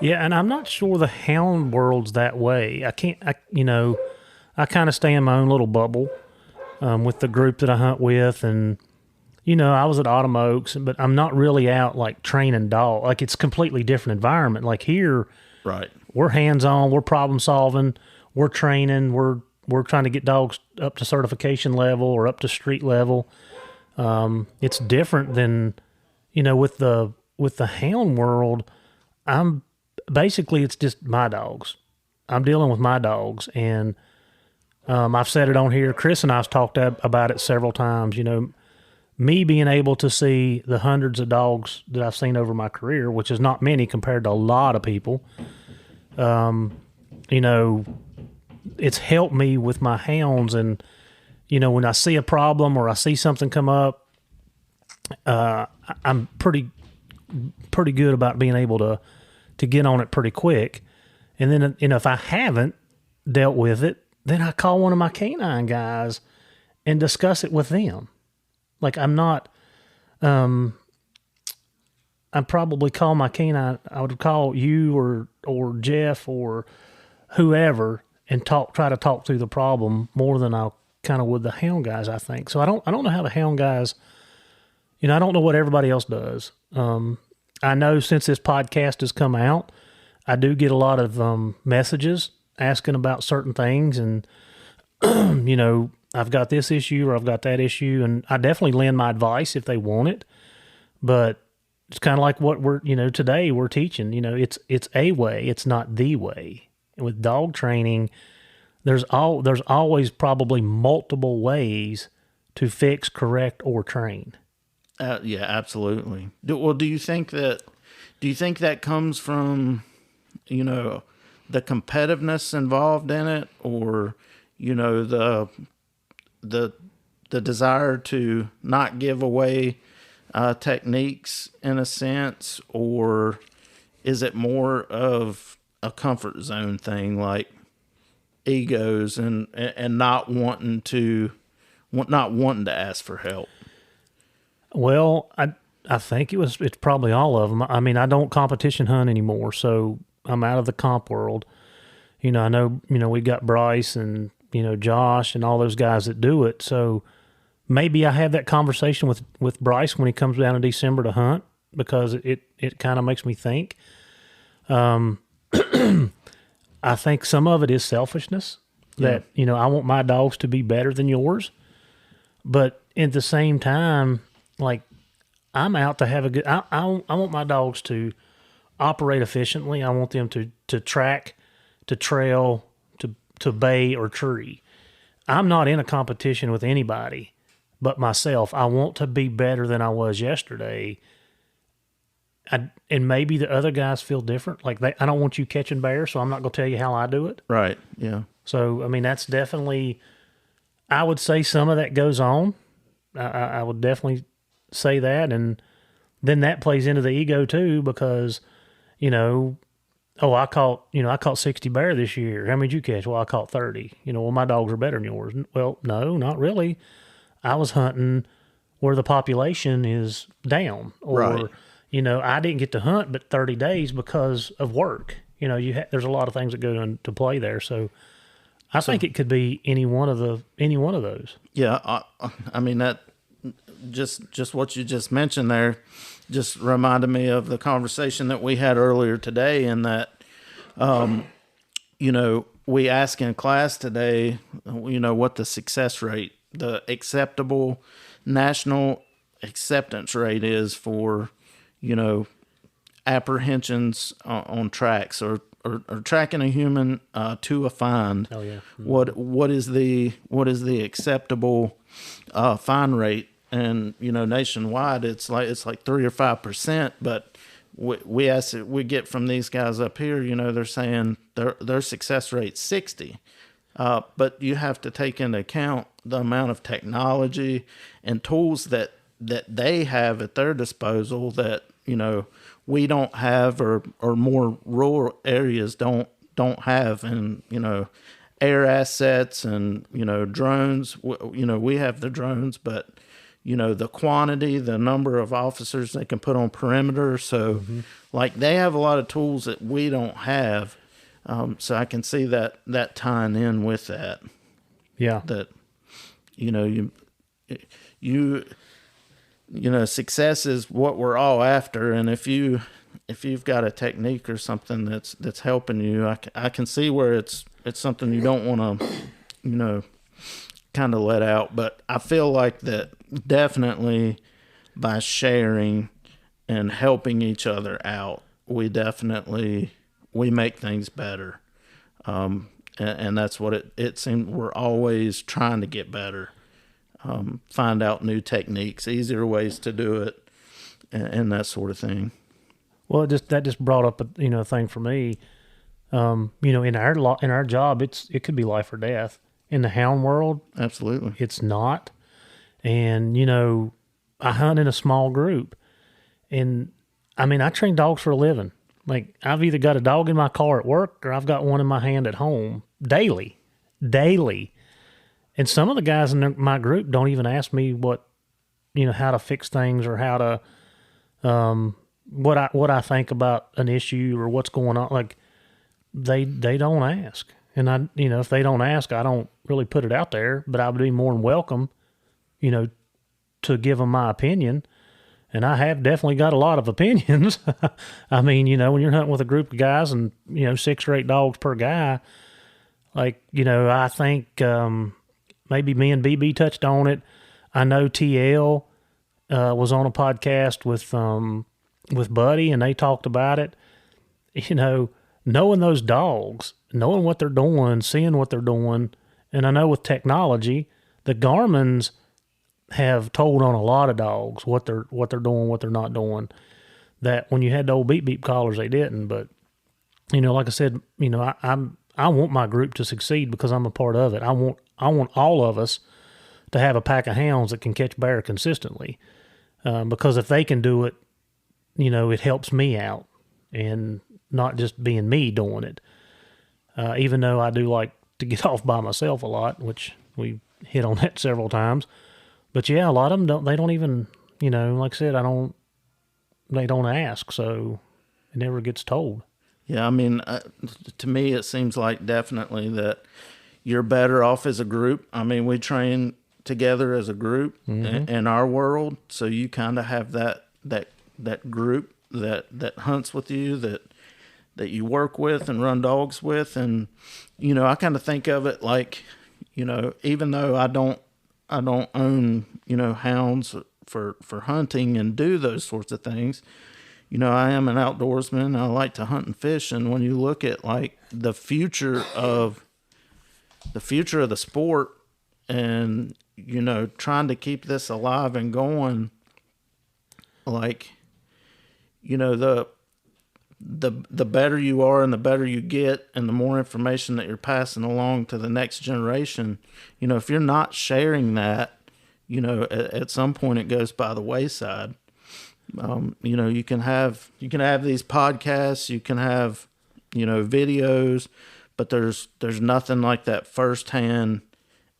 S1: Yeah, and I'm not sure the hound world's that way. I kind of stay in my own little bubble with the group that I hunt with. And, I was at Autumn Oaks, but I'm not really out, like, training dog. Like, it's a completely different environment. Like, here,
S2: right,
S1: we're hands-on, we're problem-solving, we're training, we're trying to get dogs up to certification level or up to street level. It's different than, with the hound world, it's just my dogs. I'm dealing with my dogs, and I've said it on here. Chris and I've talked about it several times. Me being able to see the hundreds of dogs that I've seen over my career, which is not many compared to a lot of people, it's helped me with my hounds. And, when I see a problem or I see something come up, I'm pretty good about being able to get on it pretty quick. And then, if I haven't dealt with it, then I call one of my canine guys and discuss it with them. Like, I'm not, I'd probably call my canine, I would call you or Jeff or whoever and try to talk through the problem more than I kind of would the hound guys, I think. So I don't know how the hound guys, I don't know what everybody else does. I know since this podcast has come out, I do get a lot of messages asking about certain things, and I've got this issue or I've got that issue, and I definitely lend my advice if they want it. But it's kind of like what we're today we're teaching. It's a way, it's not the way. And with dog training, there's always probably multiple ways to fix, correct, or train.
S2: Yeah, absolutely. Do you think that comes from, the competitiveness involved in it, or, the desire to not give away techniques in a sense, or, is it more of a comfort zone thing, like egos and not wanting to ask for help?
S1: Well, I think it's probably all of them. I mean, I don't competition hunt anymore, so I'm out of the comp world. I know, we got Bryce and, Josh and all those guys that do it. So maybe I have that conversation with Bryce when he comes down in December to hunt, because it kind of makes me think. I think some of it is selfishness, that, I want my dogs to be better than yours. But at the same time, like, I'm out to have a good, I want my dogs to operate efficiently. I want them to track, to trail, to bay or tree. I'm not in a competition with anybody but myself. I want to be better than I was yesterday. And maybe the other guys feel different. Like, I don't want you catching bears, so I'm not going to tell you how I do it.
S2: Right, yeah.
S1: So, I mean, that's definitely, I would say some of that goes on. I would definitely say that. And then that plays into the ego too, because, I caught 60 bear this year. How many did you catch? Well, I caught 30. Well, my dogs are better than yours. Well, no, not really. I was hunting where the population is down, or,
S2: right.
S1: I didn't get to hunt but 30 days because of work. There's a lot of things that go into play there. So I think it could be any one of those. Yeah.
S2: I mean, that just what you just mentioned there just reminded me of the conversation that we had earlier today, in that, we asked in class today, what the success rate, the acceptable national acceptance rate is for, apprehensions on tracks, or tracking a human to a find.
S1: Oh yeah.
S2: Mm-hmm. What is the acceptable find rate? And nationwide, it's like 3 or 5%. But we get from these guys up here, they're saying their success rate's 60. But you have to take into account the amount of technology and tools that they have at their disposal that we don't have, or more rural areas don't have, and air assets and drones. We have the drones, but the quantity, the number of officers they can put on perimeter. So, mm-hmm. like, they have a lot of tools that we don't have. So I can see that tying in with that.
S1: Yeah.
S2: That, success is what we're all after. And if you've got a technique or something that's helping you, I can see where it's something you don't want to, kind of let out. But I feel like that definitely by sharing and helping each other out, we make things better. And that's what it seems we're always trying to get better. Find out new techniques, easier ways to do it, and that sort of thing.
S1: Well, that just brought up a thing for me. In our job, it could be life or death. In the hound world,
S2: absolutely,
S1: it's not. And I hunt in a small group, and I mean, I train dogs for a living. Like, I've either got a dog in my car at work, or I've got one in my hand at home daily. And some of the guys in my group don't even ask me how to fix things, or how to, what I think about an issue or what's going on. Like, they don't ask. And if they don't ask, I don't really put it out there, but I would be more than welcome, to give them my opinion. And I have definitely got a lot of opinions. I mean, when you're hunting with a group of guys and, 6 or 8 dogs per guy, like, I think, maybe me and BB touched on it. I know TL, was on a podcast with Buddy, and they talked about it. Knowing those dogs, knowing what they're doing, seeing what they're doing. And I know with technology, the Garmins have told on a lot of dogs what they're doing, what they're not doing. That when you had the old beep beep collars, they didn't. But like I said, I want my group to succeed because I'm a part of it. I want all of us to have a pack of hounds that can catch bear consistently. Because if they can do it, it helps me out. and not just being me doing it. Even though I do like to get off by myself a lot, which we hit on that several times. But yeah, a lot of them they don't even, like I said, they don't ask, so it never gets told.
S2: Yeah, I mean, to me, it seems like definitely that you're better off as a group. I mean, we train together as a group in our world, so you kind of have that group that hunts with you, that you work with and run dogs with. And I kind of think of it like, even though I don't own hounds for hunting and do those sorts of things, I am an outdoorsman. I like to hunt and fish. And when you look at like the future of the sport, and trying to keep this alive and going, like the better you are and the better you get and the more information that you're passing along to the next generation, if you're not sharing that, at some point it goes by the wayside. You can have these podcasts, you can have videos, but there's nothing like that firsthand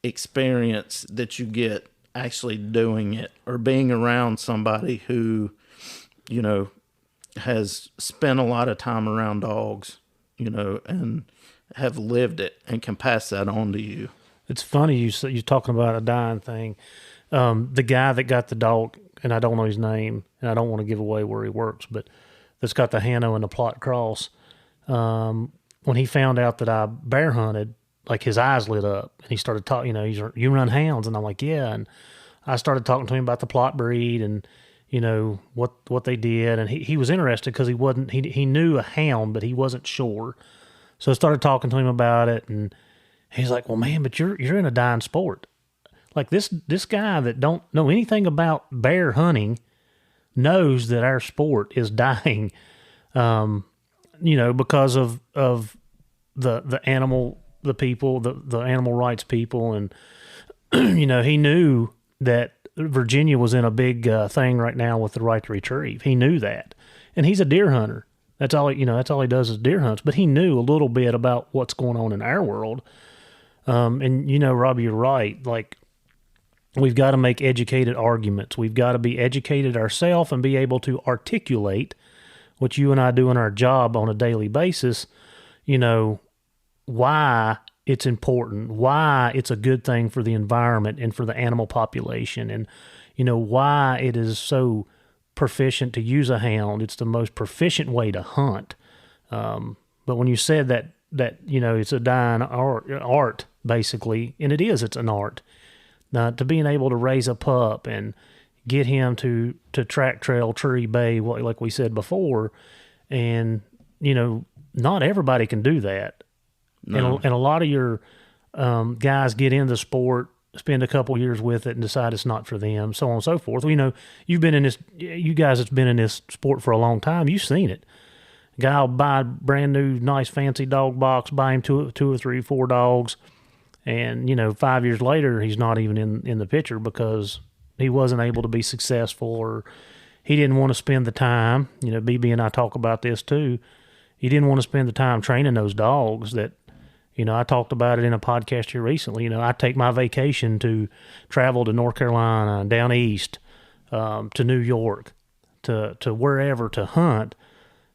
S2: experience that you get actually doing it or being around somebody who has spent a lot of time around dogs, and have lived it and can pass that on to you.
S1: It's funny you're talking about a dying thing. The guy that got the dog, and I don't know his name, and I don't want to give away where he works, but that's got the Hano and the Plot Cross. When he found out that I bear hunted, like his eyes lit up, and he started talking. You run hounds, and I'm like, yeah. And I started talking to him about the Plot breed and what they did, and he was interested because he knew a hound, but he wasn't sure. So I started talking to him about it, and he's like, well, man, but you're in a dying sport. Like this guy that don't know anything about bear hunting knows that our sport is dying, because of the animal, the people, the animal rights people. And, he knew that Virginia was in a big thing right now with the right to retrieve. He knew that. And he's a deer hunter. That's all he does is deer hunts. But he knew a little bit about what's going on in our world. And, Robbie, you're right. Like, we've got to make educated arguments. We've got to be educated ourselves and be able to articulate what you and I do in our job on a daily basis, why it's important, why it's a good thing for the environment and for the animal population, and, why it is so proficient to use a hound. It's the most proficient way to hunt. But when you said that it's a dying art, basically, and it's an art. Now, to being able to raise a pup and get him to track trail, tree, bay, like we said before, and, not everybody can do that. No. And a lot of your guys get into sport, spend a couple years with it, and decide it's not for them, so on and so forth. You've been in this, you guys that's been in this sport for a long time, you've seen it. A guy will buy a brand new, nice, fancy dog box, buy him two or three, 4 dogs, and, 5 years later, he's not even in the picture because he wasn't able to be successful, or he didn't want to spend the time. BB and I talk about this too. He didn't want to spend the time training those dogs that, I talked about it in a podcast here recently. I take my vacation to travel to North Carolina, down east, to New York, to wherever to hunt.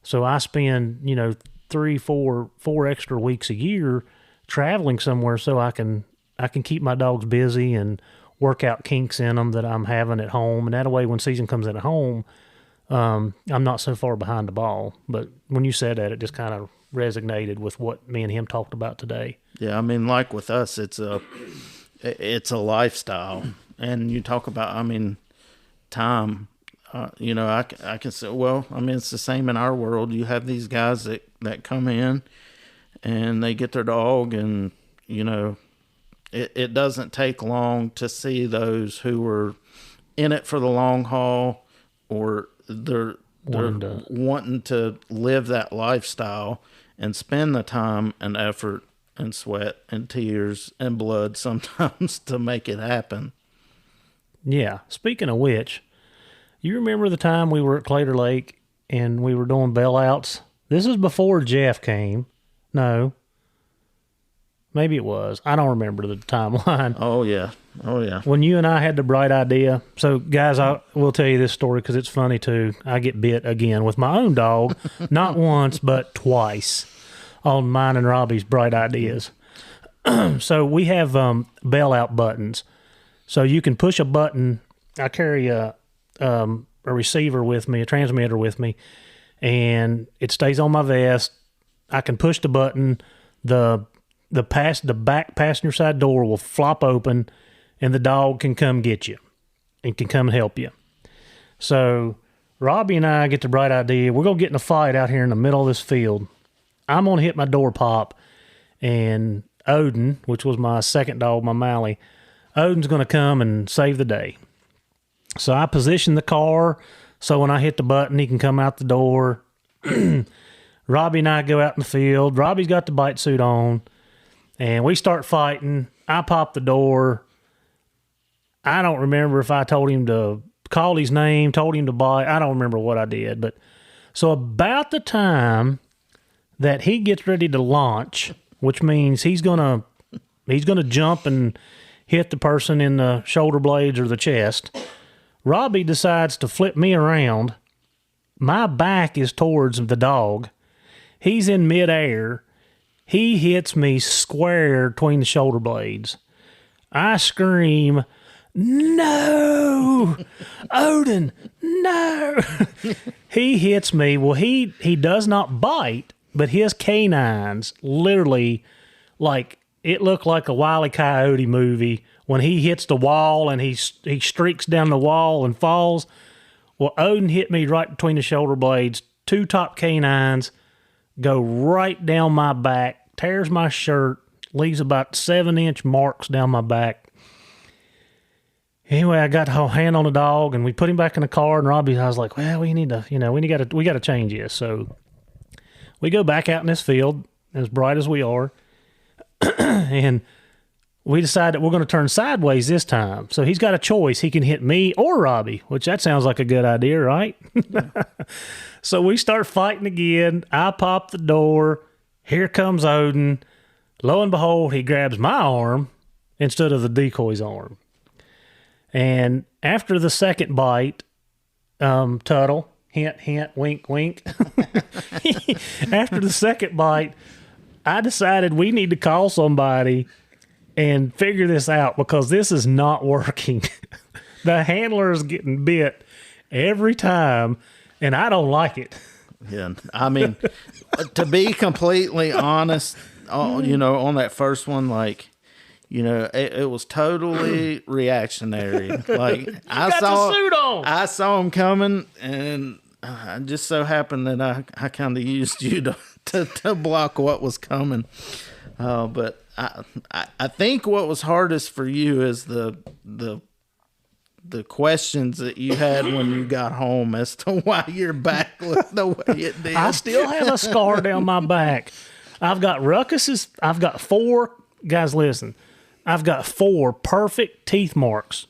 S1: So I spend, 3, 4 extra weeks a year traveling somewhere so I can keep my dogs busy and work out kinks in them that I'm having at home. And that way, when season comes at home, I'm not so far behind the ball. But when you said that, it just kind of resonated with what me and him talked about today.
S2: Yeah, I mean, like with us, it's a lifestyle. And you talk about, time. I can say, it's the same in our world. You have these guys that come in and they get their dog, and, it doesn't take long to see those who are in it for the long haul, or they're wanting to live that lifestyle and spend the time and effort and sweat and tears and blood sometimes to make it happen.
S1: Yeah. Speaking of which, you remember the time we were at Clater Lake and we were doing bailouts. This is before Jeff came. No. Maybe it was. I don't remember the timeline.
S2: Oh, yeah.
S1: When you and I had the bright idea. So, guys, I will tell you this story because it's funny, too. I get bit again with my own dog. Not once, but twice on mine and Robbie's bright ideas. So, we have bailout buttons. So, you can push a button. I carry a receiver with me, a transmitter with me, and it stays on my vest. I can push the button. The back passenger side door will flop open, and the dog can come get you and can come and help you. So Robbie and I get the bright idea. We're going to get in a fight out here in the middle of this field. I'm going to hit my door pop, and Odin, which was my second dog, my Mally, Odin's going to come and save the day. So I position the car so when I hit the button, he can come out the door. Robbie and I go out in the field. Robbie's got the bite suit on, and we start fighting. I pop the door. I don't remember if I told him to call his name, told him to bite. I don't remember what I did. But so about the time that he gets ready to launch, which means he's gonna jump and hit the person in the shoulder blades or the chest, Robbie decides to flip me around. My back is towards the dog. He's in midair. He hits me square between the shoulder blades. I scream, "No! Odin, no!" He hits me. Well, he does not bite, but his canines literally, like, it looked like a Wile E. Coyote movie when he hits the wall and he streaks down the wall and falls. Well, Odin hit me right between the shoulder blades. 2 top canines go right down my back, tears my shirt, leaves about 7-inch marks down my back. Anyway, I got a hand on the dog, and we put him back in the car. And Robbie, I was like, "Well, we got to change this." So we go back out in this field, as bright as we are, and we decide that we're going to turn sideways this time. So he's got a choice. He can hit me or Robbie, which that sounds like a good idea, right? So we start fighting again. I pop the door. Here comes Odin. Lo and behold, he grabs my arm instead of the decoy's arm. And after the second bite, Tuttle, hint, hint, wink, wink. After the second bite, I decided we need to call somebody and figure this out because this is not working. The handler is getting bit every time, and I don't like it.
S2: Yeah, I mean, to be completely honest, on that first one, like, it was totally reactionary. Like, I saw him coming, and I just so happened that I kind of used you to block what was coming. But I think what was hardest for you is the questions that you had when you got home as to why your back looked the way it did.
S1: I still have a scar down my back. I've got ruckuses. I've got 4, guys, listen. I've got 4 perfect teeth marks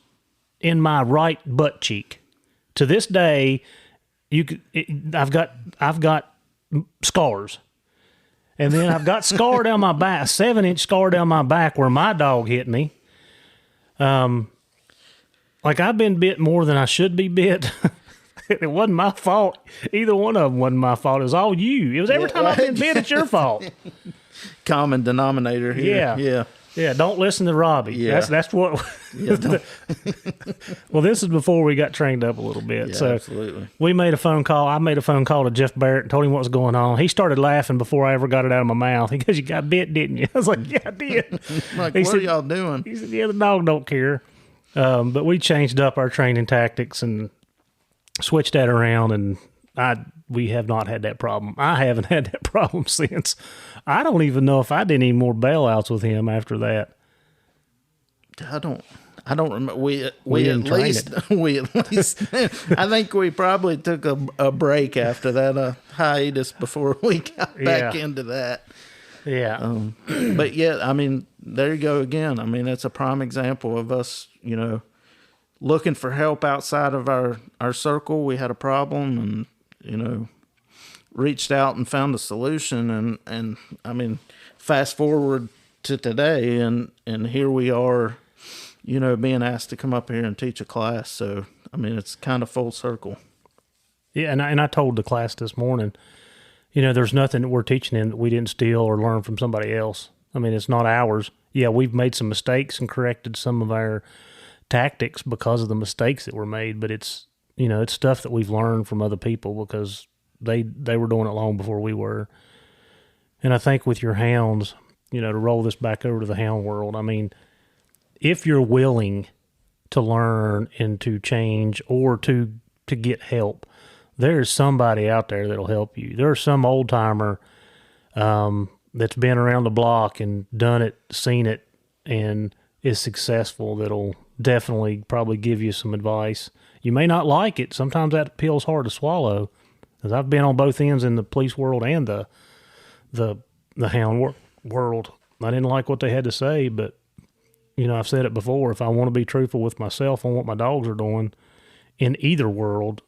S1: in my right butt cheek. To this day, I've got scars. And then I've got scar down my back, a 7-inch scar down my back where my dog hit me. Like, I've been bit more than I should be bit. It wasn't my fault. Either one of them wasn't my fault. It was all you. It was every time I've been bit, it's your fault.
S2: Common denominator here.
S1: Yeah, don't listen to Robbie. Yeah. That's what... Well, this is before we got trained up a little bit.
S2: Yeah,
S1: so
S2: absolutely.
S1: We made a phone call. I made a phone call to Jeff Barrett and told him what was going on. He started laughing before I ever got it out of my mouth. He goes, "You got bit, didn't you?" I was like, "Yeah, I did."
S2: Like, what are y'all doing?
S1: He said, "Yeah, the dog don't care." But we changed up our training tactics and switched that around, and we have not had that problem. I haven't had that problem since. I don't even know if I did any more bailouts with him after that.
S2: I don't remember. We at least I think we probably took a break after that hiatus before we got back into that.
S1: Yeah.
S2: But yeah, I mean, there you go again. I mean, that's a prime example of us, looking for help outside of our circle. We had a problem, and reached out and found a solution. And I mean, fast forward to today, and here we are, being asked to come up here and teach a class. So, I mean, it's kind of full circle.
S1: Yeah, and I told the class this morning, there's nothing that we're teaching them that we didn't steal or learn from somebody else. I mean, it's not ours. Yeah, we've made some mistakes and corrected some of our tactics because of the mistakes that were made, but it's stuff that we've learned from other people because they were doing it long before we were. And I think with your hounds, to roll this back over to the hound world, I mean, if you're willing to learn and to change or to get help, there's somebody out there that'll help you. There's some old timer that's been around the block and done it, seen it, and is successful that'll definitely probably give you some advice. You may not like it. Sometimes that pill's hard to swallow, because I've been on both ends in the police world and the hound world. I didn't like what they had to say, but I've said it before. If I want to be truthful with myself on what my dogs are doing in either world,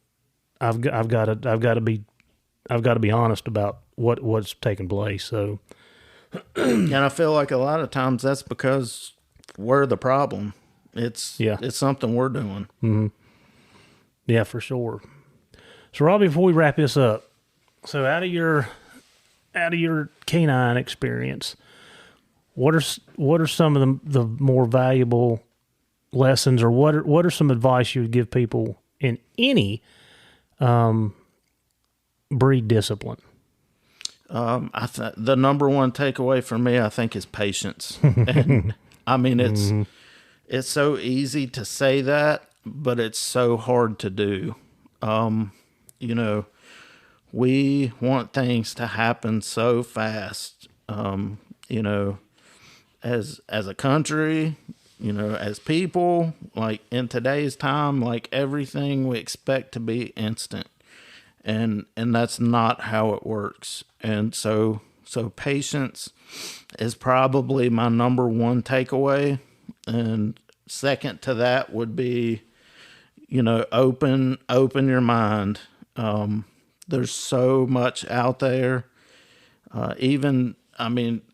S1: I've got to be honest about what's taking place. So,
S2: and I feel like a lot of times that's because we're the problem. It's something we're doing.
S1: Mm-hmm. Yeah, for sure. So, Robbie, before we wrap this up, so out of your canine experience, what are some of the more valuable lessons, or what are some advice you would give people in any breed discipline?
S2: The number one takeaway for me, I think, is patience. And I mean, it's so easy to say that, but it's so hard to do. We want things to happen so fast. As a country, as people, like in today's time, like everything we expect to be instant. And that's not how it works. And so patience is probably my number one takeaway. And second to that would be, open your mind. There's so much out there.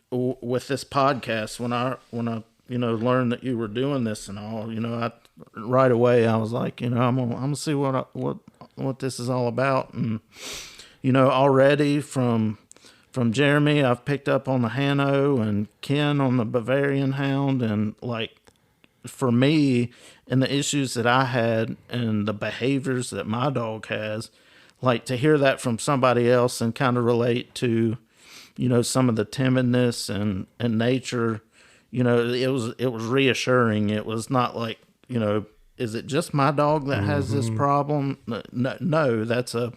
S2: With this podcast, when I learned that you were doing this and all, right away I was like, I'm gonna see what this is all about. And already from Jeremy, I've picked up on the Hanno, and Ken on the Bavarian Hound, and like for me and the issues that I had and the behaviors that my dog has, like to hear that from somebody else and kind of relate to some of the timidness and nature, it was reassuring. It was not like, is it just my dog that has this problem? No, that's a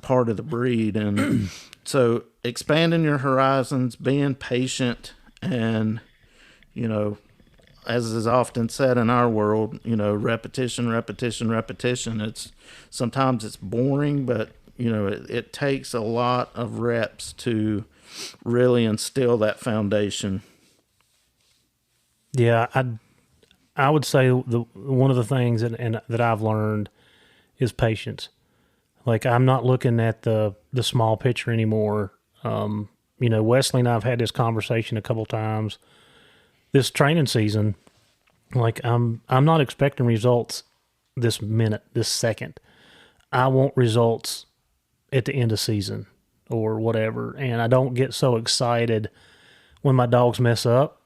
S2: part of the breed. And so expanding your horizons, being patient, and, as is often said in our world, repetition. Sometimes it's boring, but it takes a lot of reps to really instill that foundation.
S1: Yeah, I would say one of the things that I've learned is patience. Like, I'm not looking at the small picture anymore. Wesley and I have had this conversation a couple times this training season. Like, I'm not expecting results this minute, this second. I want results at the end of season or whatever. And I don't get so excited when my dogs mess up.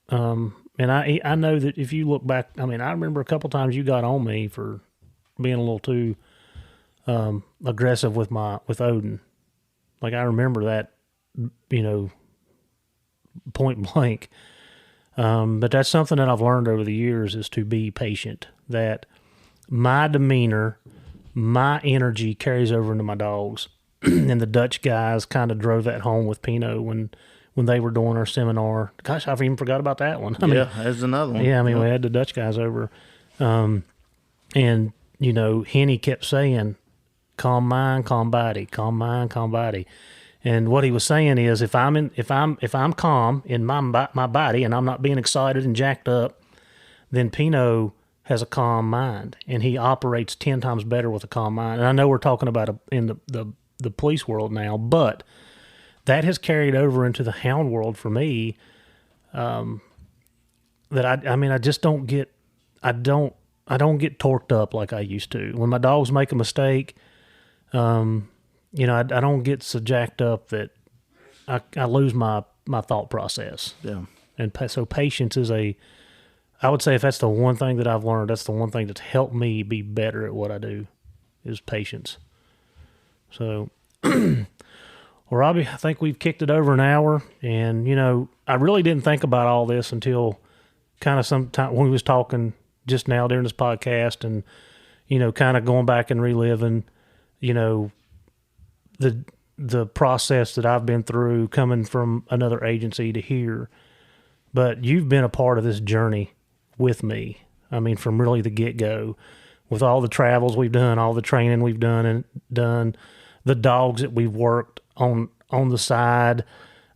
S1: And I know that if you look back, I remember a couple times you got on me for being a little too aggressive with Odin. Like, I remember that, point blank. But that's something that I've learned over the years, is to be patient. That my demeanor, my energy carries over into my dogs. And the Dutch guys kind of drove that home with Pino when they were doing our seminar. Gosh, I even forgot about that one.
S2: There's another one.
S1: Yeah, we had the Dutch guys over. And, Henny kept saying, calm mind, calm body, calm mind, calm body. And what he was saying is, if I'm calm in my body and I'm not being excited and jacked up, then Pino has a calm mind, and he operates 10 times better with a calm mind. And I know we're talking about in the police world now, but that has carried over into the hound world for me. That I just don't get, I don't get torqued up like I used to. When my dogs make a mistake, I don't get so jacked up that I lose my thought process.
S2: Yeah.
S1: And so patience is I would say if that's the one thing that I've learned, that's the one thing that's helped me be better at what I do, is patience. So, well, Robbie, I think we've kicked it over an hour, and, I really didn't think about all this until kind of sometime when we was talking just now during this podcast, and, kind of going back and reliving, the process that I've been through coming from another agency to here. But you've been a part of this journey with me. I mean, from really the get-go, with all the travels we've done, all the training we've done, the dogs that we've worked on the side,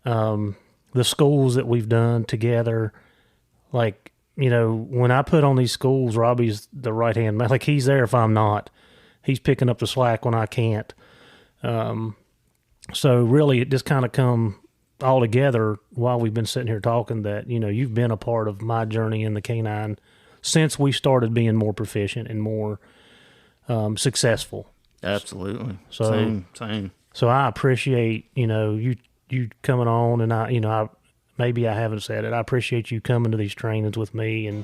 S1: the schools that we've done together. Like, when I put on these schools, Robbie's the right-hand man. Like, he's there if I'm not. He's picking up the slack when I can't. So really, it just kind of come all together while we've been sitting here talking that, you've been a part of my journey in the canine since we started being more proficient and more successful.
S2: Absolutely.
S1: So,
S2: Same.
S1: So I appreciate, you coming on, and I maybe I haven't said it. I appreciate you coming to these trainings with me and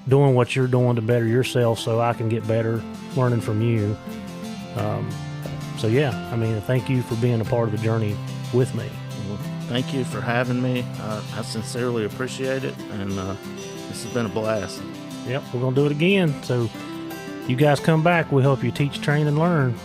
S1: doing what you're doing to better yourself so I can get better, learning from you. So yeah, thank you for being a part of the journey with me.
S2: Well, thank you for having me. I sincerely appreciate it, and this has been a blast.
S1: Yep, we're going to do it again. So you guys come back. We'll help you teach, train, and learn.